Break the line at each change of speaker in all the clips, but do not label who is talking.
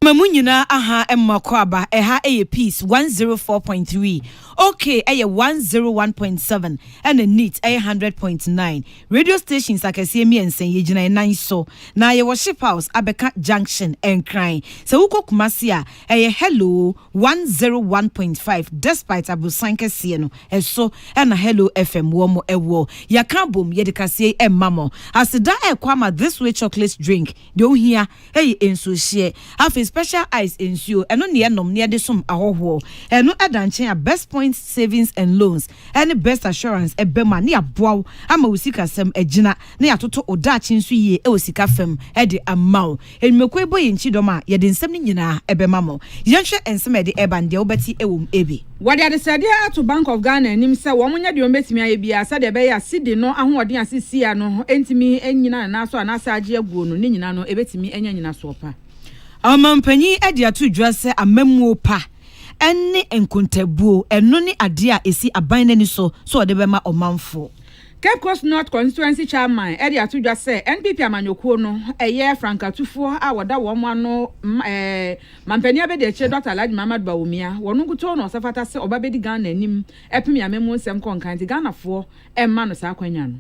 Mamunyina aha emmakwaba eha eye piece 104.3 okay eye 101.7 and a neat eye 100.9 radio stations akese miensen yegina nan so na ye worship house Abeka Junction and crying so uko kumasi a eye hello 101.5 despite abusanke sie no eso na hello FM wo mo ewo yaka bom yedikase emmamo asida ekwama this way chocolate drink de ohia eye enso hie afi special ice ensure eno ne enom ne de som ahoho eno adanche a best point savings and loans any best assurance ebema ne aboa ama usika sem agina ne atoto odachi nso yie e osika fam e de amaw enmekwa ebo yenchi doma ye de nsem ne nyina ebema mo yenhwe ensem e de ebande obeti ewom ebe
wadi adesade ato Bank of Ghana nim se wo munya de ometimi aye bia sa de be ya sidi no ahoden asisia no entimi enyina na so anasa age aguo no ne nyina no ebetimi enya nyina so pa
amampanyi ade ato dwa se amammuo pa enne enkontabuo eno ne ade a esi aban nani so de bema omanfo
Cape Coast North Constituency Chairman ade ato dwa se NPP amanyokuo no eye frankatufo a woda wo mo ano mampanyi abede che Dr. Alhaji Muhammad Bawumia wono guto no safata se obabedi Ghana anim epimi amemu nsem konkan ti Ghana fo emma no sa kwanya no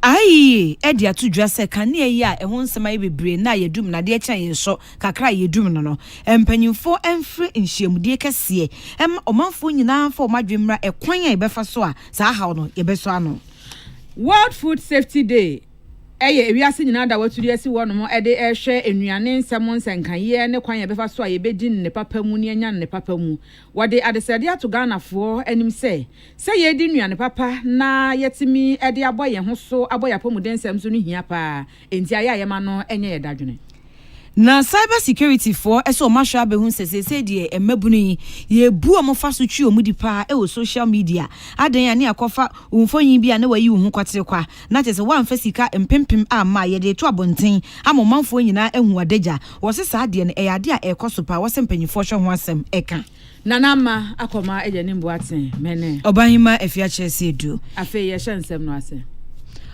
ai edi atu dwa se kane yi a ehon sema ye bebre na ye dum na de kyan ye so kakra ye dum no empanyimfo emfre nhyiamudie kese omanfo nyina fo madwemra ekwan a befa so a sa haw no ye beso ano
World Food Safety Day eye ewiase nyina da waturi esi wono mo ede ehwe enuane nsem nsenkan ye ne kwan ye befa so a ye bedi ne papa mu ne anya ne papa mu wode adesade ato Ghana fo anim se ye di nuane papa na yetimi ede aboye ho so aboya pomuden nsem so no hia pa enti aya ye ma no enye ye dadwene
na cybersecurity for eso masha be hun sese de emabunu ye bu omofa so twi omudipa e wo social media adan ya ne akofa umfonyin bia na wayi hu kwatere kwa na tese wan fasika empempem ama ye de to abonten amomanfo nyina ehu adagya wo se sa de ne e ade a ekoso pa wo se mpanyifo hwe ho asem eka
nanama akoma eje ne mboaten mene
obahima efia chese edu
afi ye hye nsem no ase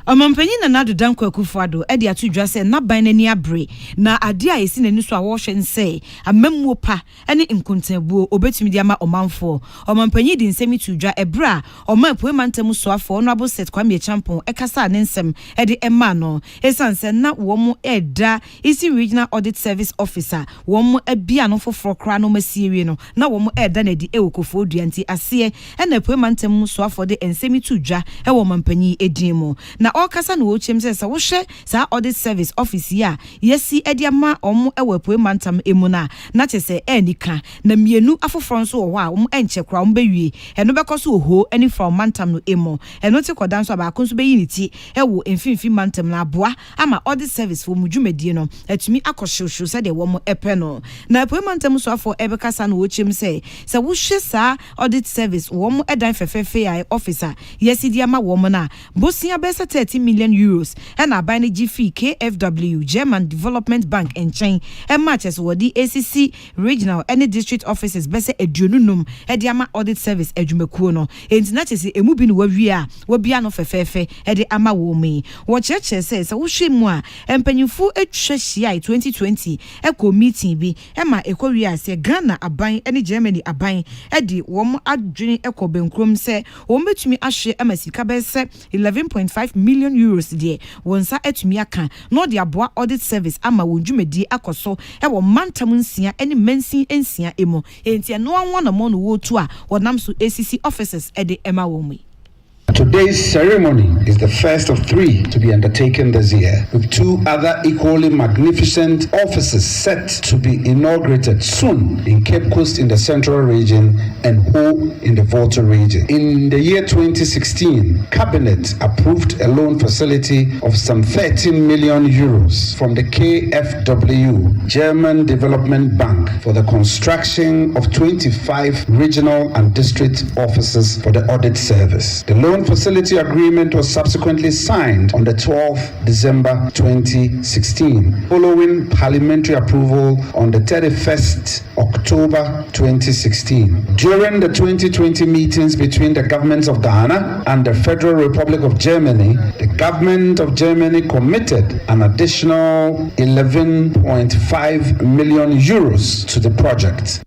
Amampanyi na nado danko akufado edi atu dwa se na ban nani abre na ade a esi nani so a wo hwe nse amammuo pa ene nkontabuo obetumi di ama omanfo amampanyi di nsemi tu dwa ebra oma poemantam so afo no abo set kwame champon ekasa ne nsem edi emma no esanse na wo mu eda isi regional audit service officer wo mu abia no foforo kra no masiewie no na wo mu eda na di ewokofo duanti ase ena poemantam so afo de nsemi tu dwa e wo mampanyi edin mu na okasa no ochem se wo hwe sa audit service office ya yesi ediama omo ewepoe mantam emuna na chese enika na mienu afoforo nso wo a omo enchekra omo bewie eno bekoso oho eni from mantam no emo eno te kodan so ba konso beyi niti ewo emfimfi mantam na aboa ama audit service fo mudwumadie no atumi akohwehwe se de wo mo epe no na poe mantam so afo ebekasa no ochem se wo hwe sa audit service wo mo edan fefefe ya officer yesi diama wo mo na bosia besa 30 million euros and a buying GF KFW German Development Bank and chain and matches what the ACC regional any district offices bese edununum ediama audit service edwumekuo no entinatese emubi no wawia wabia no fefefe ede ama wo mi wo cheche se wo hwemu a empanyimfo etwehia 2020 eko meeting bi ema ekowia se Ghana aban ene Germany aban ede wo adwene eko benkrom se wo metumi ahwe amasika bese 11.5 million euros de wonsa atumi aka no de aboa audit service ama wondwumadi akoso e wo mantam nsia ene mansin ensia emo enti no anwona mo no wo tu a wonam so ACC officers e de ema wo mu.
Today's ceremony is the first of 3 to be undertaken this year, with 2 other equally magnificent offices set to be inaugurated soon in Cape Coast in the Central Region and Ho in the Volta region. In the year 2016, Cabinet approved a loan facility of some 13 million euros from the KFW, German Development Bank, for the construction of 25 regional and district offices for the audit service. The loan loan facility agreement was subsequently signed on the 12th December 2016, following parliamentary approval on the 31st October 2016. During the 2020 meetings between the governments of Ghana and the Federal Republic of Germany, the government of Germany committed an additional 11.5 million euros to the project.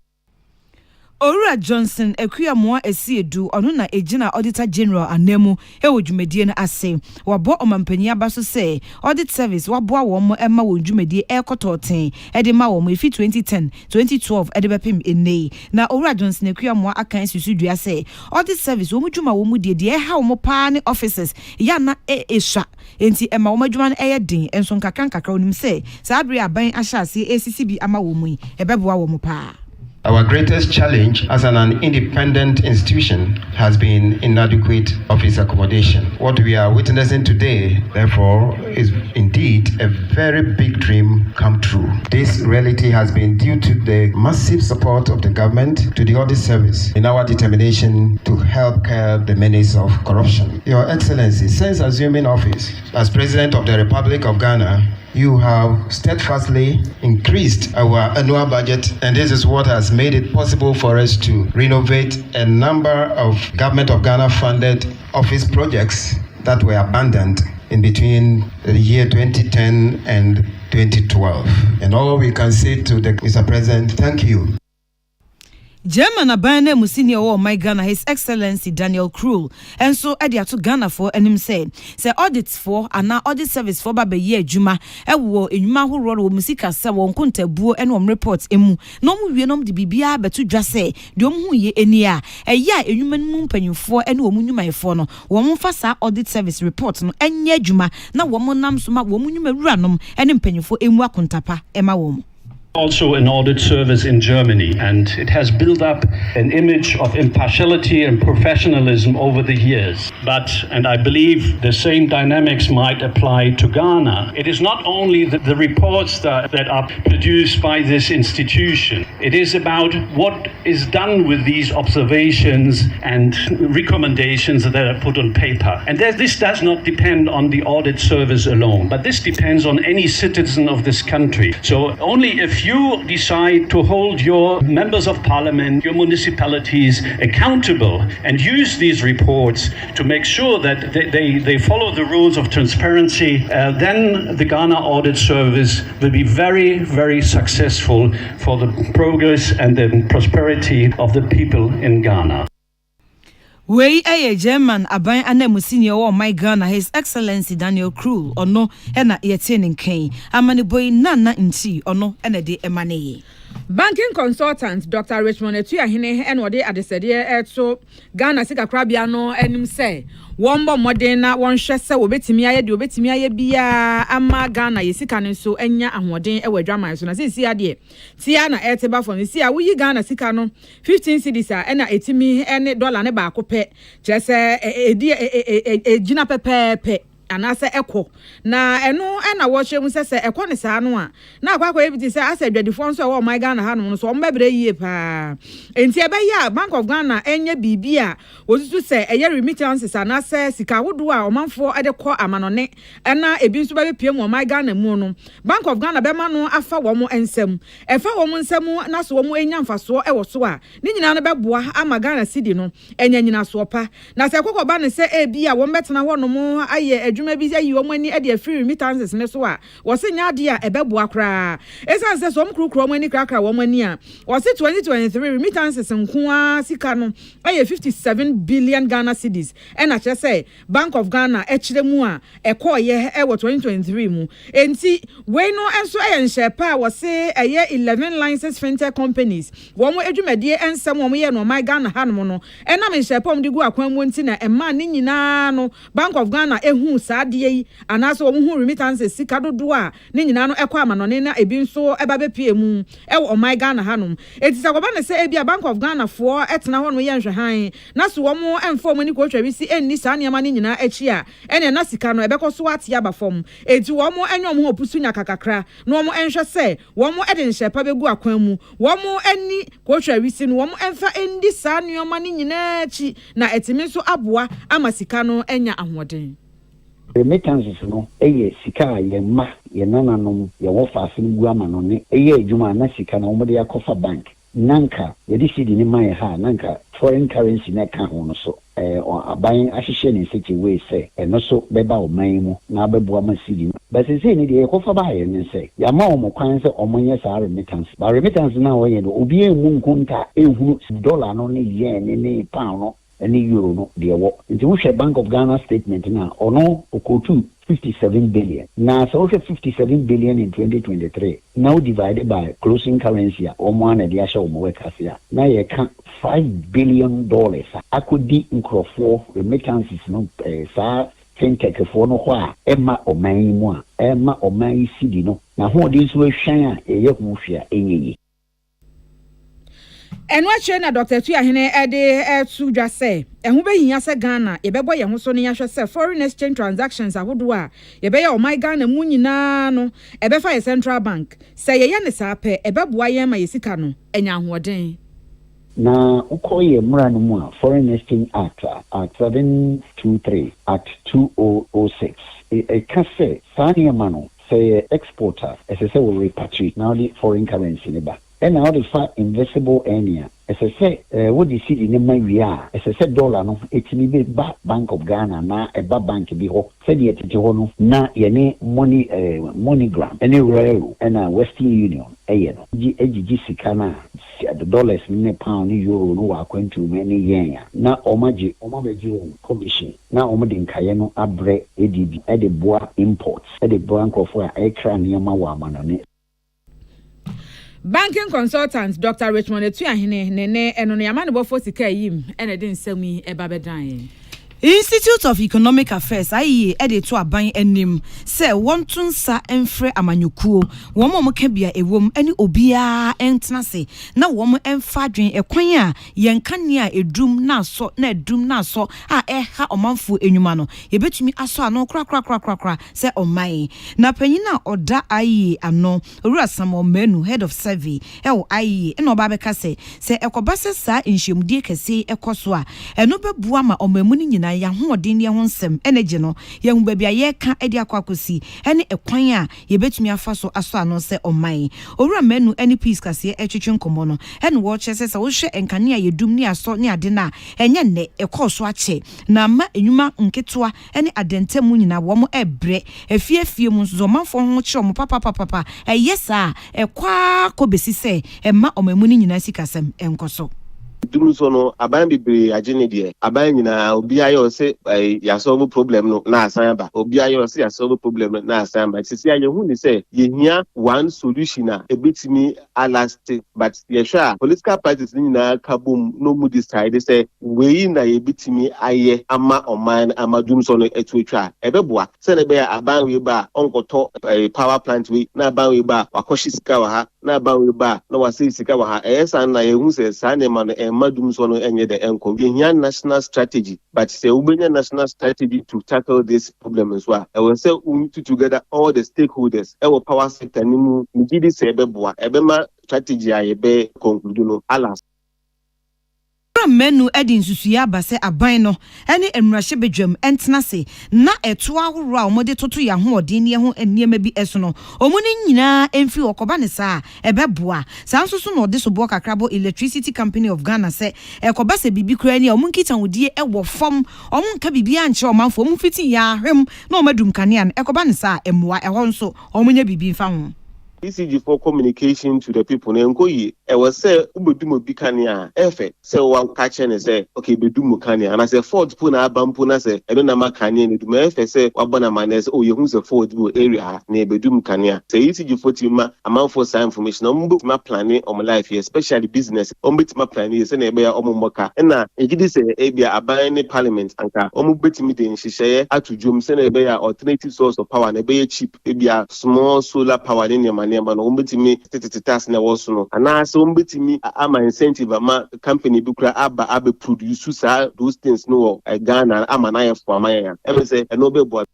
Ora Johnson Ekuyamoa Esiedu ono na ejina Auditor General anemu ewo dwumedie na ase wabo omampanyi abaso say audit service waboa wo mo ema wo dwumedie ekototen ede ma wo mo efi 2010 2012 ede bepem enei na Ora Johnson Ekuyamoa Akan susudua say audit service wo mo dwuma wo mo de ha wo mo pa ne officers ya na esha enti ema wo madwuma na eyedin enso nkakra onim say sabre aban ahyase ACCB ama wo mu ebeboa wo mo pa.
Our greatest challenge as an independent institution has been inadequate office accommodation. What we are witnessing today, therefore, is indeed a very big dream come true. This reality has been due to the massive support of the government to the audit service in our determination to help curb the menace of corruption. Your Excellency, since assuming office as President of the Republic of Ghana, you have steadfastly increased our annual budget, and this is what has made it possible for us to renovate a number of Government of Ghana funded office projects that were abandoned in between the year 2010 and 2012. And all we can say to the Mr. President, thank you.
German abane musini o my Ghana His Excellency Daniel Krul and so edia to Ghana for enim say audits for and audit service for baba ye adwuma ewo enwuma horo wo musika se won kontabuo ene om reports emu no mu wie nom de bibia betu dwa say de om hu ye eni a eya enwuma mu mpanyufo ene om nwumayefo no wo mfa sa audit service report no enye adwuma na wo nam so ma wo nwuma wuranom ene mpanyufo emu akontapa ema wo.
Also an audit service in Germany, and it has built up an image of impartiality and professionalism over the years. And I believe the same dynamics might apply to Ghana. It is not only the reports that are produced by this institution. It is about what is done with these observations and recommendations that are put on paper. And this does not depend on the audit service alone, but this depends on any citizen of this country. So only if you decide to hold your members of parliament, your municipalities accountable and use these reports to make sure that they follow the rules of transparency, then the Ghana Audit Service will be very, very successful for the progress and the prosperity of the people in Ghana.
We a German aban anemusini o my Ghana His Excellency Daniel Krul ono ena yetenin ken amani boy nana nti ono ena de emane.
Banking consultant Dr. Richmond Etuahene and wode adesede eto Ghana sika krabia no enim say wombo modern na won hwese obetimi aye de obetimi aye bia ama Ghana yesika ne so enya ahoden e wadwaman so na sisi ade tia na eteba from sia wuyi Ghana sika no 15 cedis a na etimi ene dollar ne ba ko pe chese ejina pepepe anase eko na eno na wo hwemu sese eko ne saa no a na akwa ebiti se asa dwadifo nso wo my Ghana ha no so ombebre yie pa enti ebeya Bank of Ghana enye bibia osusu se eye remittances anase sika wodo a omanfo ede kɔ amanone na ebi nso ba bepie mu my Ghana mu no Bank of Ghana bema no afa wo mo ensem efa wo mo ensem na so wo mo enya mfaso ewo so a ni nyina no beboa ama Ghana cedi no enya nyina so pa na se kokoba ne se ebia wo mbetena ho no mo aye maybe say you money at the free remittances ne so a was nya de a ebeboa kra esan se so mkrukro money krakra wo money a was 2023 remittances nko a sika no aye 57 billion Ghana cedis and I say Bank of Ghana ekire mu a ekoye e wo 2023 mu enti we no enso aye nshepa was say aye 11 licensed fintech companies wo mo edwumadie ensem wo mo ye no my Ghana ha no no enam nshepa mo de gu akwan mu nti na ema ni nyina no Bank of Ghana ehu saa de yi anaso omo hu remittance sika dodo a ne nyina no ekwa amanone na ebi nso eba bepie mu e oman Ghana hanom etisa koba ne se ebia Bank of Ghana fo etena ho no ye nhwehan na so omo emfo mo ni ko twa bi si enni saa ne ma ne nyina echi a ene na sika no ebekoso ate aba fom eti omo enyom ho opusu nya kakakra na omo enhwe se omo ede nhyepa begu akwan mu omo enni ko twa bi si no omo emfa endi saa ne ma ne nyina echi na etimi nso aboa ama sika no enya ahoden
remittances no sika ye ma ye nananom ye wo faase no gu ama no ne adwuma na sika na wo de yakofa bank nanka ye di sidi ni mai ha nanka foreign currency na ka ho no so aban ahihye ne seki we say no so beba o man mu na beboa ma sidi but say ni de yakofa ba ye ne say ya ma o mo kwan say o monye sa remittance ba remittance na wo ye no obi emu nkunta ehu dollar no ne yen ne pound no any euro no de wo nti wo hwe Bank of Ghana statement na ono okotu 57 billion na so 57 billion in 2023 now divided by closing currency omo ana de ahye omo wekase na ye ka $5 billion akodi nkrofo remittances no sa fintech for no ho a ema oman mu a ema oman sidi no na ho de so ahwan a ye hu hwe enyeyi
enu ache na Dr. Tuyahene ede etu dwa se ehu be hinya se Ghana ye bebo ye ho so ne yahwe se foreign exchange transactions ahodo a ye be ye o my Ghana mu nyina no e be fa ye central bank se ye ne sa pe e be boa ye ma ye sika no enya ahoden
na ukoye mura no mu a foreign exchange act 723 act 2006 e ka se sani ma no say exporter ese se will repatriate now the foreign currency ne ba and now the fat invisible area as I say what you see in my ria as I said dollar no etimi be Bank of Ghana na eba bank bi ho said yet ti ho no na ye ne money MoneyGram any royal and Western Union no ejiji sika na the dollars ne pound ni euro no wa kwantu many yen na omaji commission na omade nkaye no abre edb e de boa imports e de bank of where ekra niam wa amanone.
Banking consultant Dr. Richmond Tuyahene nene eno no yama ne bofo sika yim ene de nsam yi eba bedan
Institute of Economic Affairs ayi ede to aban anim se wontunsa emfre amanyokuo womo mo ka bia ewom ene obia entnase na womo emfa dwen ekwan a yenkane a edum na so a eha omanfo enwuma no yebetumi aso ano kra se omai na panyina oda ayi ano owura samo menu head of survey ewo ayi eno ba beka se ekobase sa enhyiemdie kese ekoso a eno bebua ma omamu ni nyina ya hoden ne ho nsem energy no ye hu babia ye ka edi akwakosi ene ekwan a ye betumi afa so aso ano se oman owura menu ene peace kase etwetwe nkomo no ene wo chese se wo hwe enkane a yedum ne aso ne ade na enye ne ekoso ache na ma enwuma nketoa ene adentemu nyina wo mo ebre efie mu nso manfo ho kire mo papa yesa ekwa kobesi se ema omamu ni nyina sikasem enkoso
Dumuso no aban bebre agene de aban nyina obi ayo se ya solve problem no na asan ba obi ayo se ya solve problem na asan ba sisi aye hu ni se ye hia one solution a ebetimi last but ye sure political parties nyina kabum no mu decide se we na ye betimi aye ama oman ama Dumuso no etuatwa ebeboa se ne be aban we ba onkoto power plant we na aban we ba wakoshi sika wa ha na aban we ba na wase sika wa ha esa na ye hu se sa ne ma no Dumuso no enye the enko we have national strategy but say we national strategy to tackle this problem as well. I will say we need to together all the stakeholders our power sector ni mu gidi se ebeboa ebema strategy a yebe conclude no alas
menu edin susuya base aban no ene emrahye bedwam entnase na eto ahoro a omode toto ya ho odin ne ho eniema bi eso no omuni nyina emfi okoba ne sa ebeboa sansusu no de so bo kakrabo Electricity Company of Ghana se ekoba se bibi kura ni omunkita wodie ewo fom omunka bibi anche omanfo omufiti ya hwem na omadum kanea ekoba ne sa emwa eho nso omunya bibi mfa ho
ECG for communication to the people. Nengoyi, I was say ubedumo bikania efe say one catcher and say okay bedumo kania and I say Ford puna bampuna say I don't know makania and do me efe say wabana manes oh you who's a Ford area near bedum kania. Say ECG for tima amount for some information. My planning on my life here, especially business. Bit my planning is an ebea omomoka. And now it is a ebia abane parliament anka omubeti meeting she share to jum send ebea alternative source of power and ebea cheap ebia small solar power in your money man ombeti me task na also no. And now so ombeti me ama incentive ama company bukra aba produce those things no Ghana ama na for amaya. Ever say a noble boy.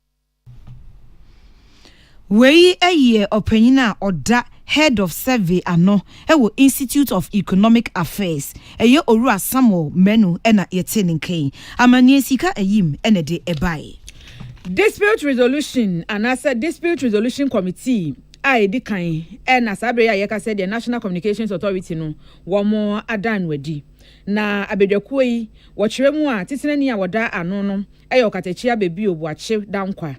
Wei eye opanyina oda head of survey ano ewo Institute of Economic Affairs eye Owura Samuel Menu ena yete ninkai amanie sika ayim ene de ebai
dispute resolution and as a dispute resolution committee edi kan ena sabre ya yeka said the National Communications Authority no womo adan wedi na abedwakuo yi wo kyeremu a titinani a woda ano no eyo katechia bebi obuache dankwa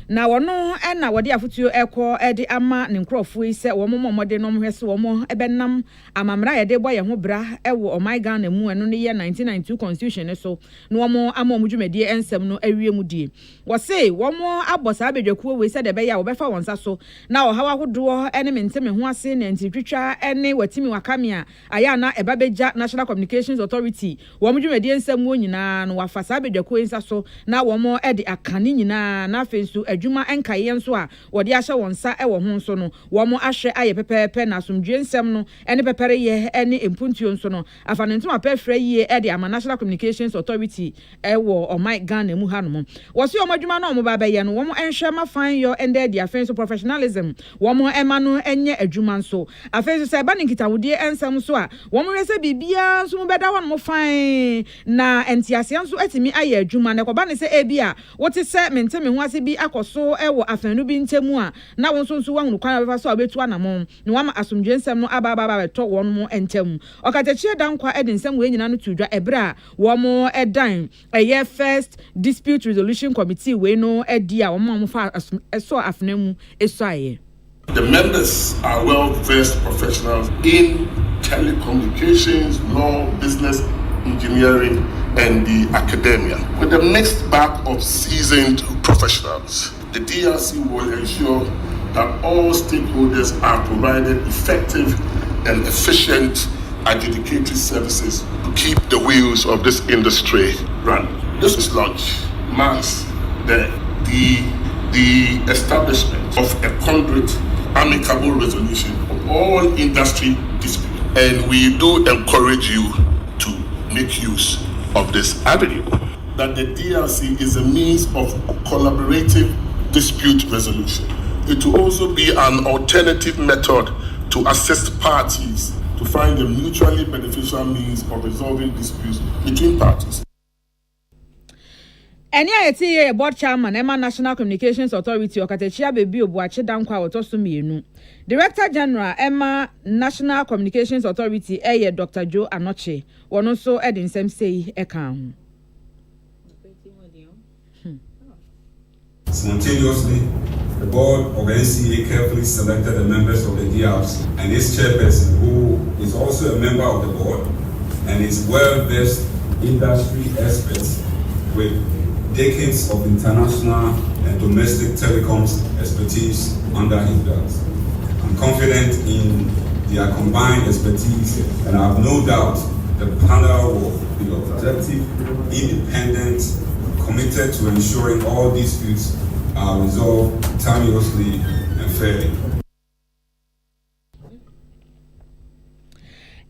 na wono na wode afutuo ekọ ede ama ne nkrofo yi se wo momode no hwese wo mo ebenam amamra yede boye ho bra ewo omai Ghana mu eno ne ye 1992 constitution so no wo mo ama omudwumedie ensem no awie mu die wo se wo mo abosa abedwakuo we se de be ya wo befa wonsa so na wo hawa hodo ene menteme ho ase na ntitwitwa ene watimi wakamia aya na ebabeja National Communications Authority wo mudwumedie ensem mu nyina no wafasa abedwakuo insa so na wo mo ede akane nyina na afensu adwuma enkaye nso a wode ahye wonsa e wo ho nso no wo mo ahwe aye pepepe na asomdwe nsem no ene pepere ye ene empuntuo nso no afanentum apefra ye e de ama National Communications Authority e wo omai Ghana mu hanom wo se omadwuma na omo ba ye no wo mo enhwe ma fan yo ende de afenso professionalism wo mo ema no enye adwuma nso afenso se ba nkitawodie ensem so a wo mo hwese bibia nso mo beda wo mo fan na entiase nso atimi aye adwuma ne ko ba ne se ebia wote se menteme ho ase bi akoso ewo afanu bi ntemu a na won so wahunu kwan befa so abetu anamon ne wama asomdwe nsem no aba beto won mo ntemu okatechie dankwa edi nsem we nyina no tudwa ebra wo mo edan eye first dispute resolution committee we no edi a wo mo fa eso afnamu eso aye.
The members are well-versed professionals in telecommunications, law, business, engineering, and the academia. With a mixed bag of seasoned professionals, the DRC will ensure that all stakeholders are provided effective and efficient adjudicatory services to keep the wheels of this industry running. This launch marks the establishment of a conduit amicable resolution of all industry disputes, and we do encourage you to make use of this avenue. That the DRC is a means of collaborative dispute resolution. It will also be an alternative method to assist parties to find a mutually beneficial means of resolving disputes between parties.
Eni ayeti ye board chairman Emma National Communications Authority okatechia bebi obuache dankwa otoso mienu. Director General Emma National Communications Authority eye Dr. Joe Anoche wono so edi nsem sei Akan.
Simultaneously, the board of NCA carefully selected the members of the DRC and its chairperson, who is also a member of the board and is well-versed industry experts with decades of international and domestic telecoms expertise under his belt. I'm confident in their combined expertise, and I have no doubt the panel will be objective, independent, committed to ensuring all disputes are resolved timeously and fairly.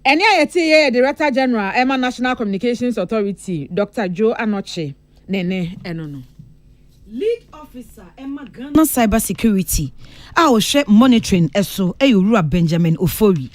Eni ayeti Director General Emma National Communications Authority Dr. Joe Anoche nene enono.
Lead officer Emma Ghana Cybersecurity a ohwe monitoring eso Owura Benjamin Ofori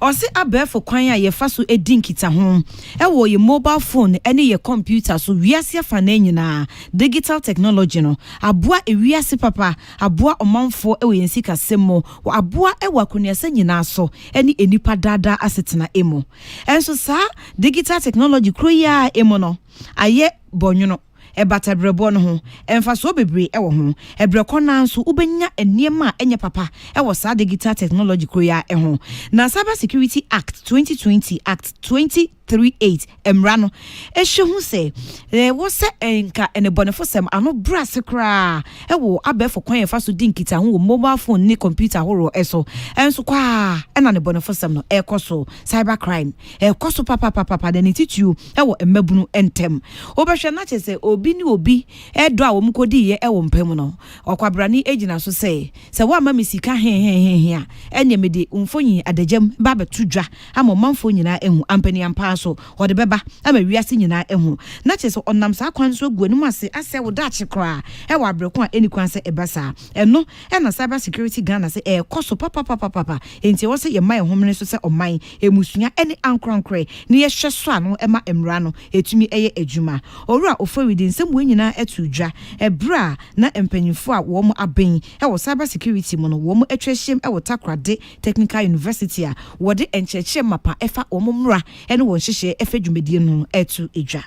Ose abefo kwan a ye fa so edinkita ho wo ye mobile phone ene ye computer so wiase afa na nyina digital technology no aboa ewiase papa aboa omanfo wo yensika semmo aboa akonuasa nyina so ene enipa dada asetena emo enso sa digital technology kroya emo no aye bonyono bata brebo no ho emfa so bebre ewo ho ebreko na nso ubenya eniema enye papa ewo sa digital technology koya ho na Cybersecurity Act 2020 Act 2038 emrano ehwe hu se wo se enka ene bonefosem ano brass kra ewo abefo kwan fa so dinkita ho mobile phone ni computer horo eso enso kwa ena ne bonefosem no ekoso cybercrime ekoso papa de nititu ewo emabunu entem obehwe na chese obi ni obi edo a wo mkodi ye ewo mpem no okwabrani agina so se wa ma misika he a enye mede umfonyi adagem ba betudwa ama manfo nyina ehu ampani ampa so wode beba ama wiase nyina ehu na chese onam sa kwan so guanum ase wo da chekra ewo abreko a eni kwan se ebasa eno na Cybersecurity Ghana se ekoso papa enti wo se ye mai homne so se oman emusua eni ankronkre ne ye hweso ano ema emra no etumi eye adwuma owura ofo within nsem we nyina etudwa ebra na empanyifo a wo mo aben ewo Cybersecurity mo no wo mo atwahiem ewo Takrade Technical University a wode encheche mapa efa wo mo mra ene wo nhyehyɛ efa dwumedie no etu edwa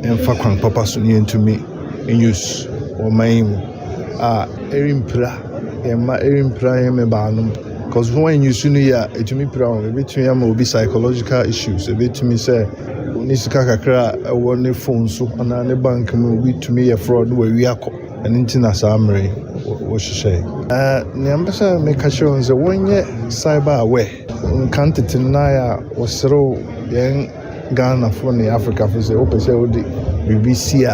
emfa kwan papa so ne ntumi use wo man erimpra baanum because when you sunu ya etumi pra betumi am obi psychological issues betumi say oni sika kakra wo ne phone so ana ne bank mu betumi ye fraud we wi akọ entina samre wo hyehyɛ ne ambasa me ka show nze wonye cyber aware nkantetin na ya wosero yen Ghana for the Africa for say open say odi BBC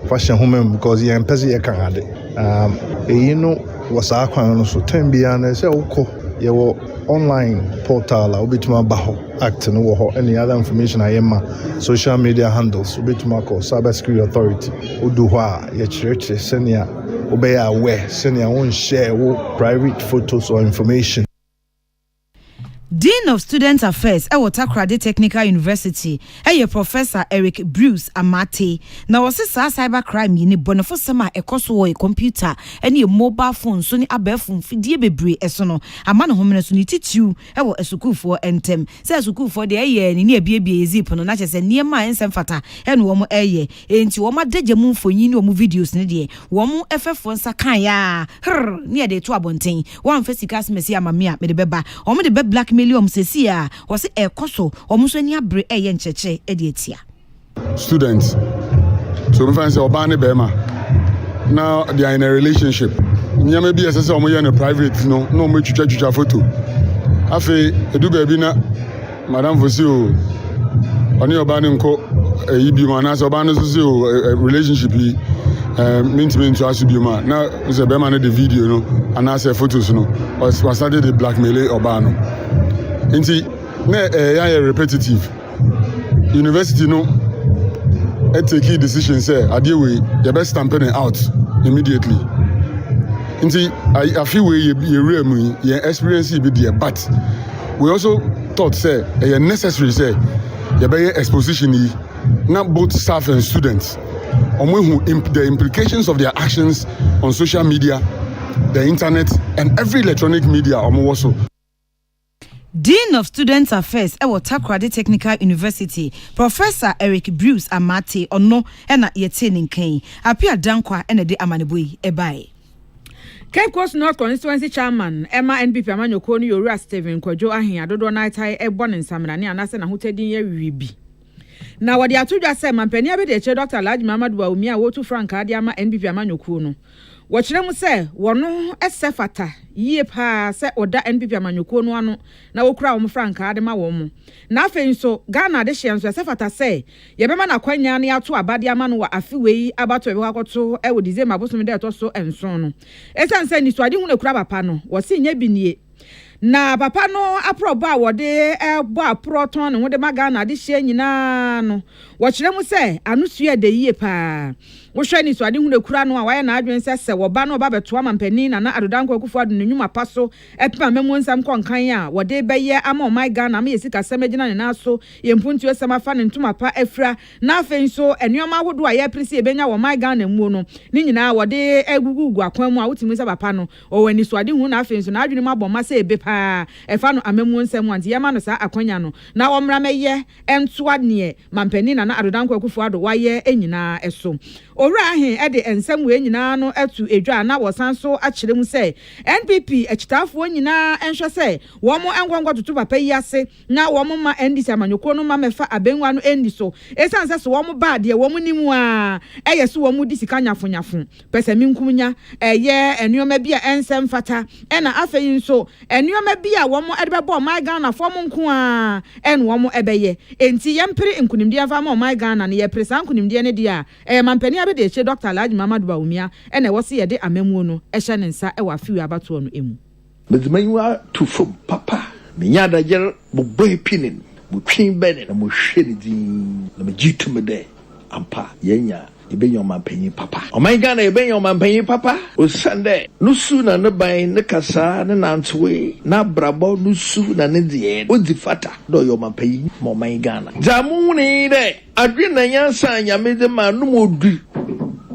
fashion home because yen pese ye kan ade you know was akwan no so time bia na say ukọ ye wo online portal obituma baho act no wo ho any other information ayema social media handles obituma call Cybersecurity Authority odu ho a ye church senior obey aware senior won share wo private photos or information.
Dean of Student Affairs ewo Takrade Technical University Professor Eric Bruce Amate na wose sa cybercrime yi ni bonefo sema ekoso wo computer ene mobile phone so ni abefo fidie bebre eso no ama no homene so ni titiu ewo esukufo entem se esukufo de eye ni ebiebie zip no na chese niema ensem fata ene wo mo eye enti wo ma dagye mu mfonyi ni wo mu videos ni de wo mu efefo nsa kan ya ni e de to abonten wo amfa sika smesi amame a me de beba wo mo de be black million sesia was ekoso omuso ni abre eye ncheche e de etia
students so me find say obane bema now they are in a relationship nyame bi ese say omo ye no private no mo twitwa photo afi edu ba bi na madam fosi o oni obane nko yibi ma na so obane so say o relationship yi mint to asu bi ma na say bema na the video no and I say photos no was started the blackmail obano nti na ya repetitive university no take key decision say ade we you best stamping it out immediately nti I feel we you real your experience be there but we also thought say necessary say you be exposition yi na both staff and students who the implications of their actions on social media, the internet and every electronic media also.
Dean of Student Affairs ewo Takrade Technical University Professor Eric Bruce Amate ono ena yete ninkan apia dankwa ena de amaneboyi ebai
Cape Coast North Constituency Chairman Emma NPP Amanyoko ni Yorua Steven Kojo ahin adodo na itai ebo ne nsamra ne anase na hotedin ye wibi na wadi atudwa se mampani abe de che Dr. Alhaji Muhammad Baumi a wotu frank ade ama NPP Amanyoko no wɔkyerɛ mu sɛ wɔno ɛsɛfata yie pa sɛ oda NPP Amanyoko no ano na wokura wɔn frankaa de ma wɔn na afei nso Ghana de hye nso ɛsɛfata sɛ yɛbɛma na kwanya ne ato abade ama no wɔ afewei abato ɛbɛkɔ akɔto ɛwɔ December bosom de ɛtɔ so nson no ɛsan sɛ ni so ade hu na kura papa no wɔsi nya binie na papa no aprobo a wode ebo aproton ne ho de ma Ghana de hye nyina no wɔkyerɛ mu sɛ anusua de yie pa wo hwe ni so ade hu na kura no a waye na adwen se wo ba no ba beto amampani na adodanko akufo ado n'nwuma paso epema memu nsam konkan a wo de beye ama o my Ghana ma yesika semagina ne na so yempuntu esama fa ne ntuma pa afra na afen so enuoma hodo a ye presi ebenya wo my Ghana mu no ni nyina wo de egugugu akwan mu a wotimi se papa no o wani so ade hu na afen so na adwene ma boma se ebe pa efa no amemu nsam anti yema no sa akwanya no na wo mra meye entoa ne mampani na adodanko akufo ado waye enyina eso owura ahen ede ensam we nyina no atu edwa na wosan so akire mu se NPP achitafo nyina enhwe se wo mo engwangwa tutu papa yi ase na wo mo ma NDC amanyoko no ma mefa abenwa no endi so esanse so wo mo ba de wo mo nimu a eyeso wo mo disika nyafonyafo pese minkumnya eye enuoma bi a ensem fata ena afeyi nso enuoma bi a wo mo ede bebo my Ghana fo mo nko a en wo mo ebeye enti yempere nkunimde afa ma my Ghana ne ye presa nkunimde ne dia mampani abede che Dr. Alhaji Mamadu Bawumia ena wo se ye de amemu no ehye ne nsa e wa fiwi abato no emu
Medmanwa to from papa menya dajer bo boy pinin mo twin bene na mo hwere din na me jitu me de ampa yenya ibenyo mampanyi papa o my Ghana ibenyo mampanyi papa o sande nusu na ne ban ne kasa ne nantwe na brabo nusu na ne die o di fata do yo mampanyi mo my Ghana jamu ni de adwena nyansa nyame de ma no modu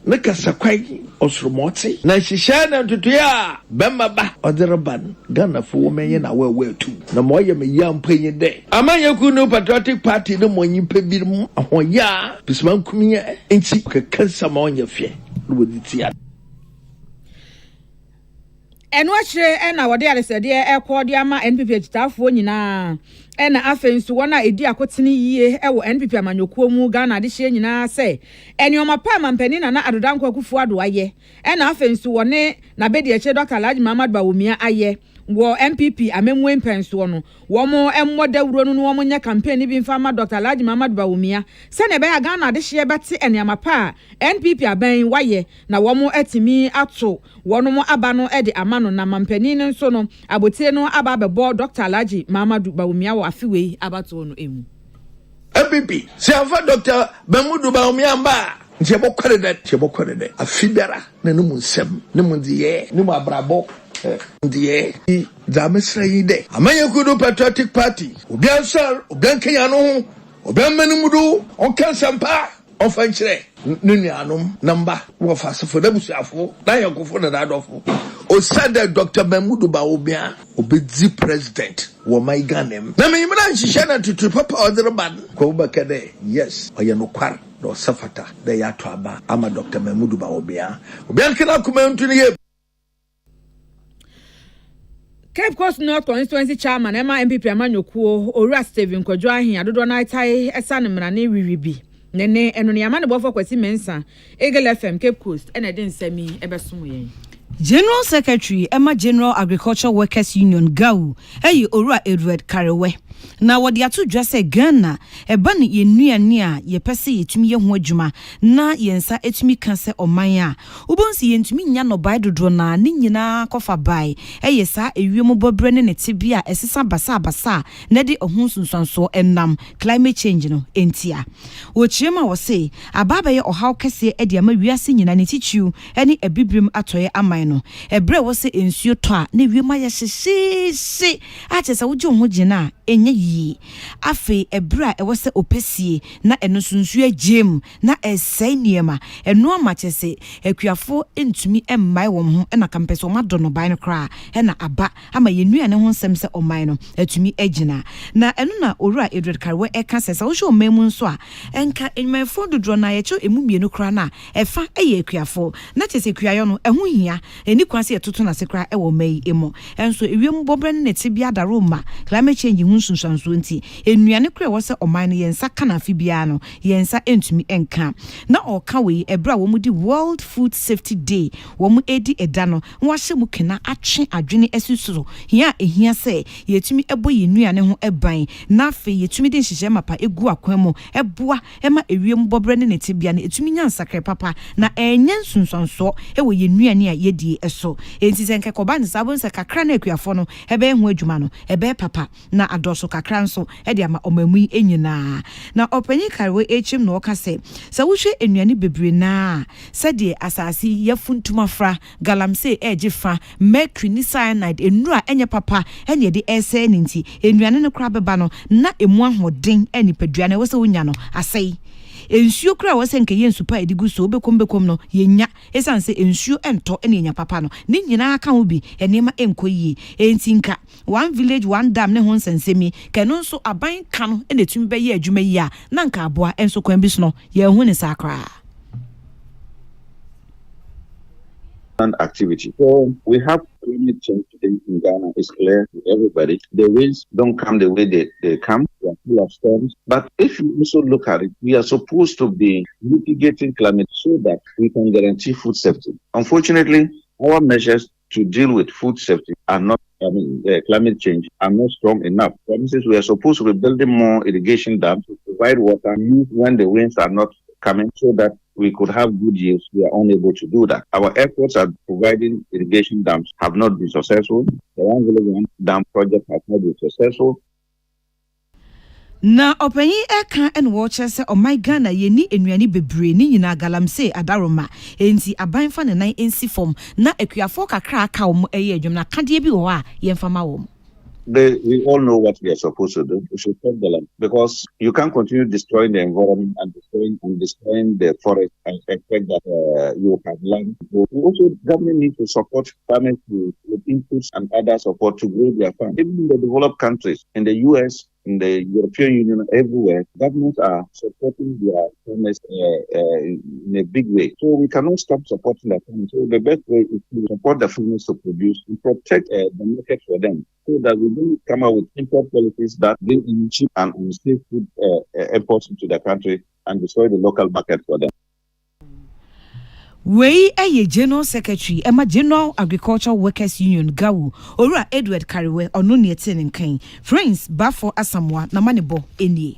ne kasa kwai osromote na shisha na tutuya bemba ba oderaban Ghana fo menye na wewe tu na moye me yampanyi de amanya ku no patriotic party no monyi pebirmu ahoya bisman kumia enti kekansa ma onye fie no woditia
eno ahire ena wode aresede ekode ama NPP agitafo nyina ena afensu wona edi akotene yie ewo NPP amanyokuo mu Ghana de hye nyina se enioma pa mampani na adodanko akufo ado aye ena afensu wone na bedi eche Dr. Alhaji Mamadu Bawumia aye wo MPP amemwe mpenso no wo mo emmoda wuro no wo mo nya campaign bi mfa ma Dr. Alhaji Mamadu Bawumia se ne be ya Ghana de hye beti enioma pa NPP aban waye na wo mo atimi ato wono mo aba no e de amano na mampani ne nso no abotire no aba bebo Dr. Alhaji Mamadu Bawumia wo afiwe abato no emu
MPP se afa Dr. Mamadu Bawumia mba chebokore de afibera na no munsem ne mundiye ne mu abrabo ndiye zamesra yide amanya kudu patriotic party obiansar obiankanya no obianmanumudu onkansampa onfanchire nunuanom namba wo fasefo da busuafo na yakofo na dadofo o said Dr. Mamadu Bawumia obedi president wo my Ghana na me yimra nhihye na tutu papa odreban ko bakade yes oye no kwar do safata da ya to aba ama Dr. Mamadu Bawumia obiankana kuma ntuni ye
Cape Coast North Constituency Chairman Emma MPP amanyokuo Owura Steven Kwadwo ahen adodo na itai esa ne mrane wiwibi nene eno ne amane bofo kwasi mensa Eagle FM Cape Coast ena de nsami ebesom yen
General Secretary Emma General Agricultural Workers Union GAU Owura Edward Karewe na wodi atu dwase Ghana eba ne yenuane a yepese yetumi ye ho adwuma na yensa etumi kanse oman a ubonsi yentumi nya no bai dodo na ne nyina kofa bai sa ewiem bobre ne tibia esesa basa na de ohunsunsanso enam climate change no entia wo chiema wo se ababa ye ohaw kese e de ama wiase nyina ne tichiu ene ebibrim atoye aman no ebre wo se ensuo to a ne wiem aye hyehyehye a chese wo je ho gina enye yi afi ebra ewose opesie na eno sunsu agem na esai niema eno amachese akuafo entumi emmai wom ho na kampeso madono bai no kra na aba ama yenua ne ho nsem se omai no atumi agina na eno na Owura Edward Karewe eka sesa wo hwe omemu nso a enka enmefo dodro na yecho emumienu kra na efa eye akuafo na chese akuayo no eho hia eni kwase etoto na se kra ewo mai emo enso ewiem bobre ne tibia daroma climate change hunsunsanso nti enuane kra wo se oman no yensa kana fibia no yensa entumi enka na oka we ebra wo mu di World Food Safety Day wo mu edi eda no wo hye mu kena atwe adwene asusuro hia ehia se yetumi ebo yenuane ho eban na fe yetumi de nhihye mapa egu akwan mu eboa ema ewiem bobre ne tibia no etumi nya nsakre papa na enye nsunsanso ewo yenuane a yedi dwumadi eso enti se nkekoba ne sabon se kakra na akuafo no ebe ho adwuma no ebe papa na adoso kakra nso e de ama omamui enyina na opanyi karwe echim no ka se wohwe enuane bebre na se de asasi yafuntumafra galamse ejefa mercury ni cyanide enura enye papa enye de ese nti enuane no kra beba no na emu ahoden enipadua na wose wonya no asei ensuo kra wose nke ye nsupa edigu so obekom no yenya esanse ensuo ento enya papa no ni nyina aka ho bi enema enkoyie entinka one village one dam ne ho nsensemi kanu so aban ka no enetumi be ye adwuma yi a na nka aboa enso kwan bi so no ye hu ne sakra
activity. So we have climate change today in Ghana. It's clear to everybody. The winds don't come the way they come. They are full of storms. But if you also look at it, we are supposed to be mitigating climate so that we can guarantee food safety. Unfortunately, our measures to deal with food safety are not, climate change are not strong enough. For instance, we are supposed to be building more irrigation dams to provide water when the winds are not coming so that we could have good yields. We are unable to do that. Our efforts at providing irrigation dams have not been successful. The One Village One Dam project has not been successful.
Na opanyi Akan en watcher se o my Ghana yeni enuani bebre ni nyina galamse adaroma enti abanfa ne nan ensi form na akuafo kakra aka wo eye adwum na kade bi wo a yemfama wo.
We all know what we are supposed to do. We should protect the land because you can't continue destroying the environment and destroying the forest and expect that you have land. Also, government needs to support farmers with inputs and other support to grow their farm. Even in the developed countries, in the US, in the European Union, everywhere, governments are supporting their farmers in a big way. So we cannot stop supporting the farmers. So the best way is to support the farmers to produce and protect the market for them, so that we don't come out with import policies that bring in cheap and unsafe food imports into the country and destroy the local market for them.
We a General Secretary, Emma General Agricultural Workers Union, Gawu, Ora Edward Kariwe, or no near Tin Kane, Friends, Bafo Asamwa, Namanebo, Eni.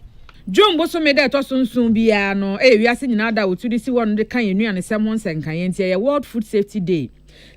John Boso made that soon be no, we are seeing another to this one the kind and someone and Kayentia, World Food Safety Day.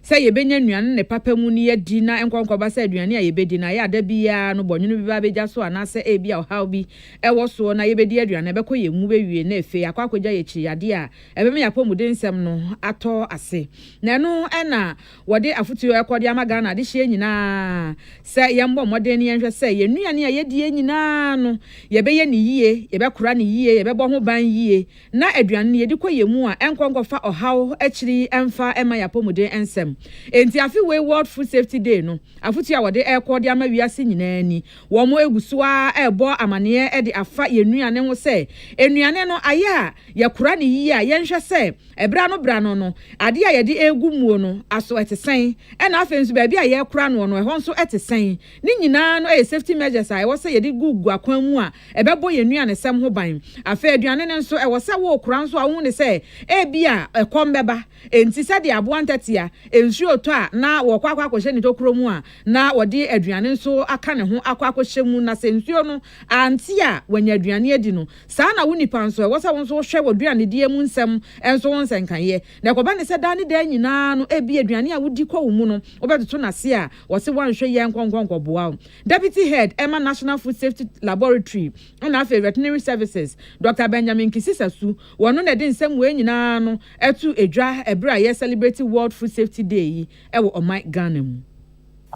Say ye benya nuan ne papa mu ne yedi na enkonkoba say aduane a ye bedi na ya da bia no bonwunu bi ba beja so ana say e bia o haw bi e wo so na ye bedi aduane be koye mu be wie na efe akwakoja ye chi yade a ebe me yapomuden nsem no ato ase na no na wode afutuo ekode amaga na de hye nyina say ye mbọ moden ne yenhwe say ye nuane a ye die nyina no ye be ye ne yie ye be kora ne yie ye be bo ho ban yie na aduane ye de koye mu a enkonkofa o haw akiri emfa ema yapomuden ensem enti afi we World Food Safety Day no afutu a wode ekode ama wiase nyina ni wo mo eguso a ebo amane e de afa yenuane ho se enuane no aye a yakura ne yi a yenhwe se ebra no ade a yede egu muo no aso etesen e na afa nsu ba bia ye kura no ho nso etesen ni nyina no safety measures a wo se yede gugu akwan mu a ebebo yenuane sem ho ban afa aduane ne nso e wo se wo kura nso a wo ne se e bia ekombeba enti se de abo antatia ensuo to a na wo kwakwa akohye ni tokuro mu a na wode aduane nso aka ne ho akwa akohye mu na sensuo no anti a wanya aduane adi no saa na wonipa nso wo sa wonso hwe woduane die mu nsem enso won senkaye na koba ne se da ne da nyina no ebi aduane a wodi kwa wo mu no obetuto na se a wo se wanhwe ye nkonkonko boa Deputy Head Emma National Food Safety Laboratory na afa Veterinary Services Dr. Benjamin Kisisasu wono na de nsem we nyina no etu edwa ebra ye celebrate World Food Safety Day ewo o my Ghana mu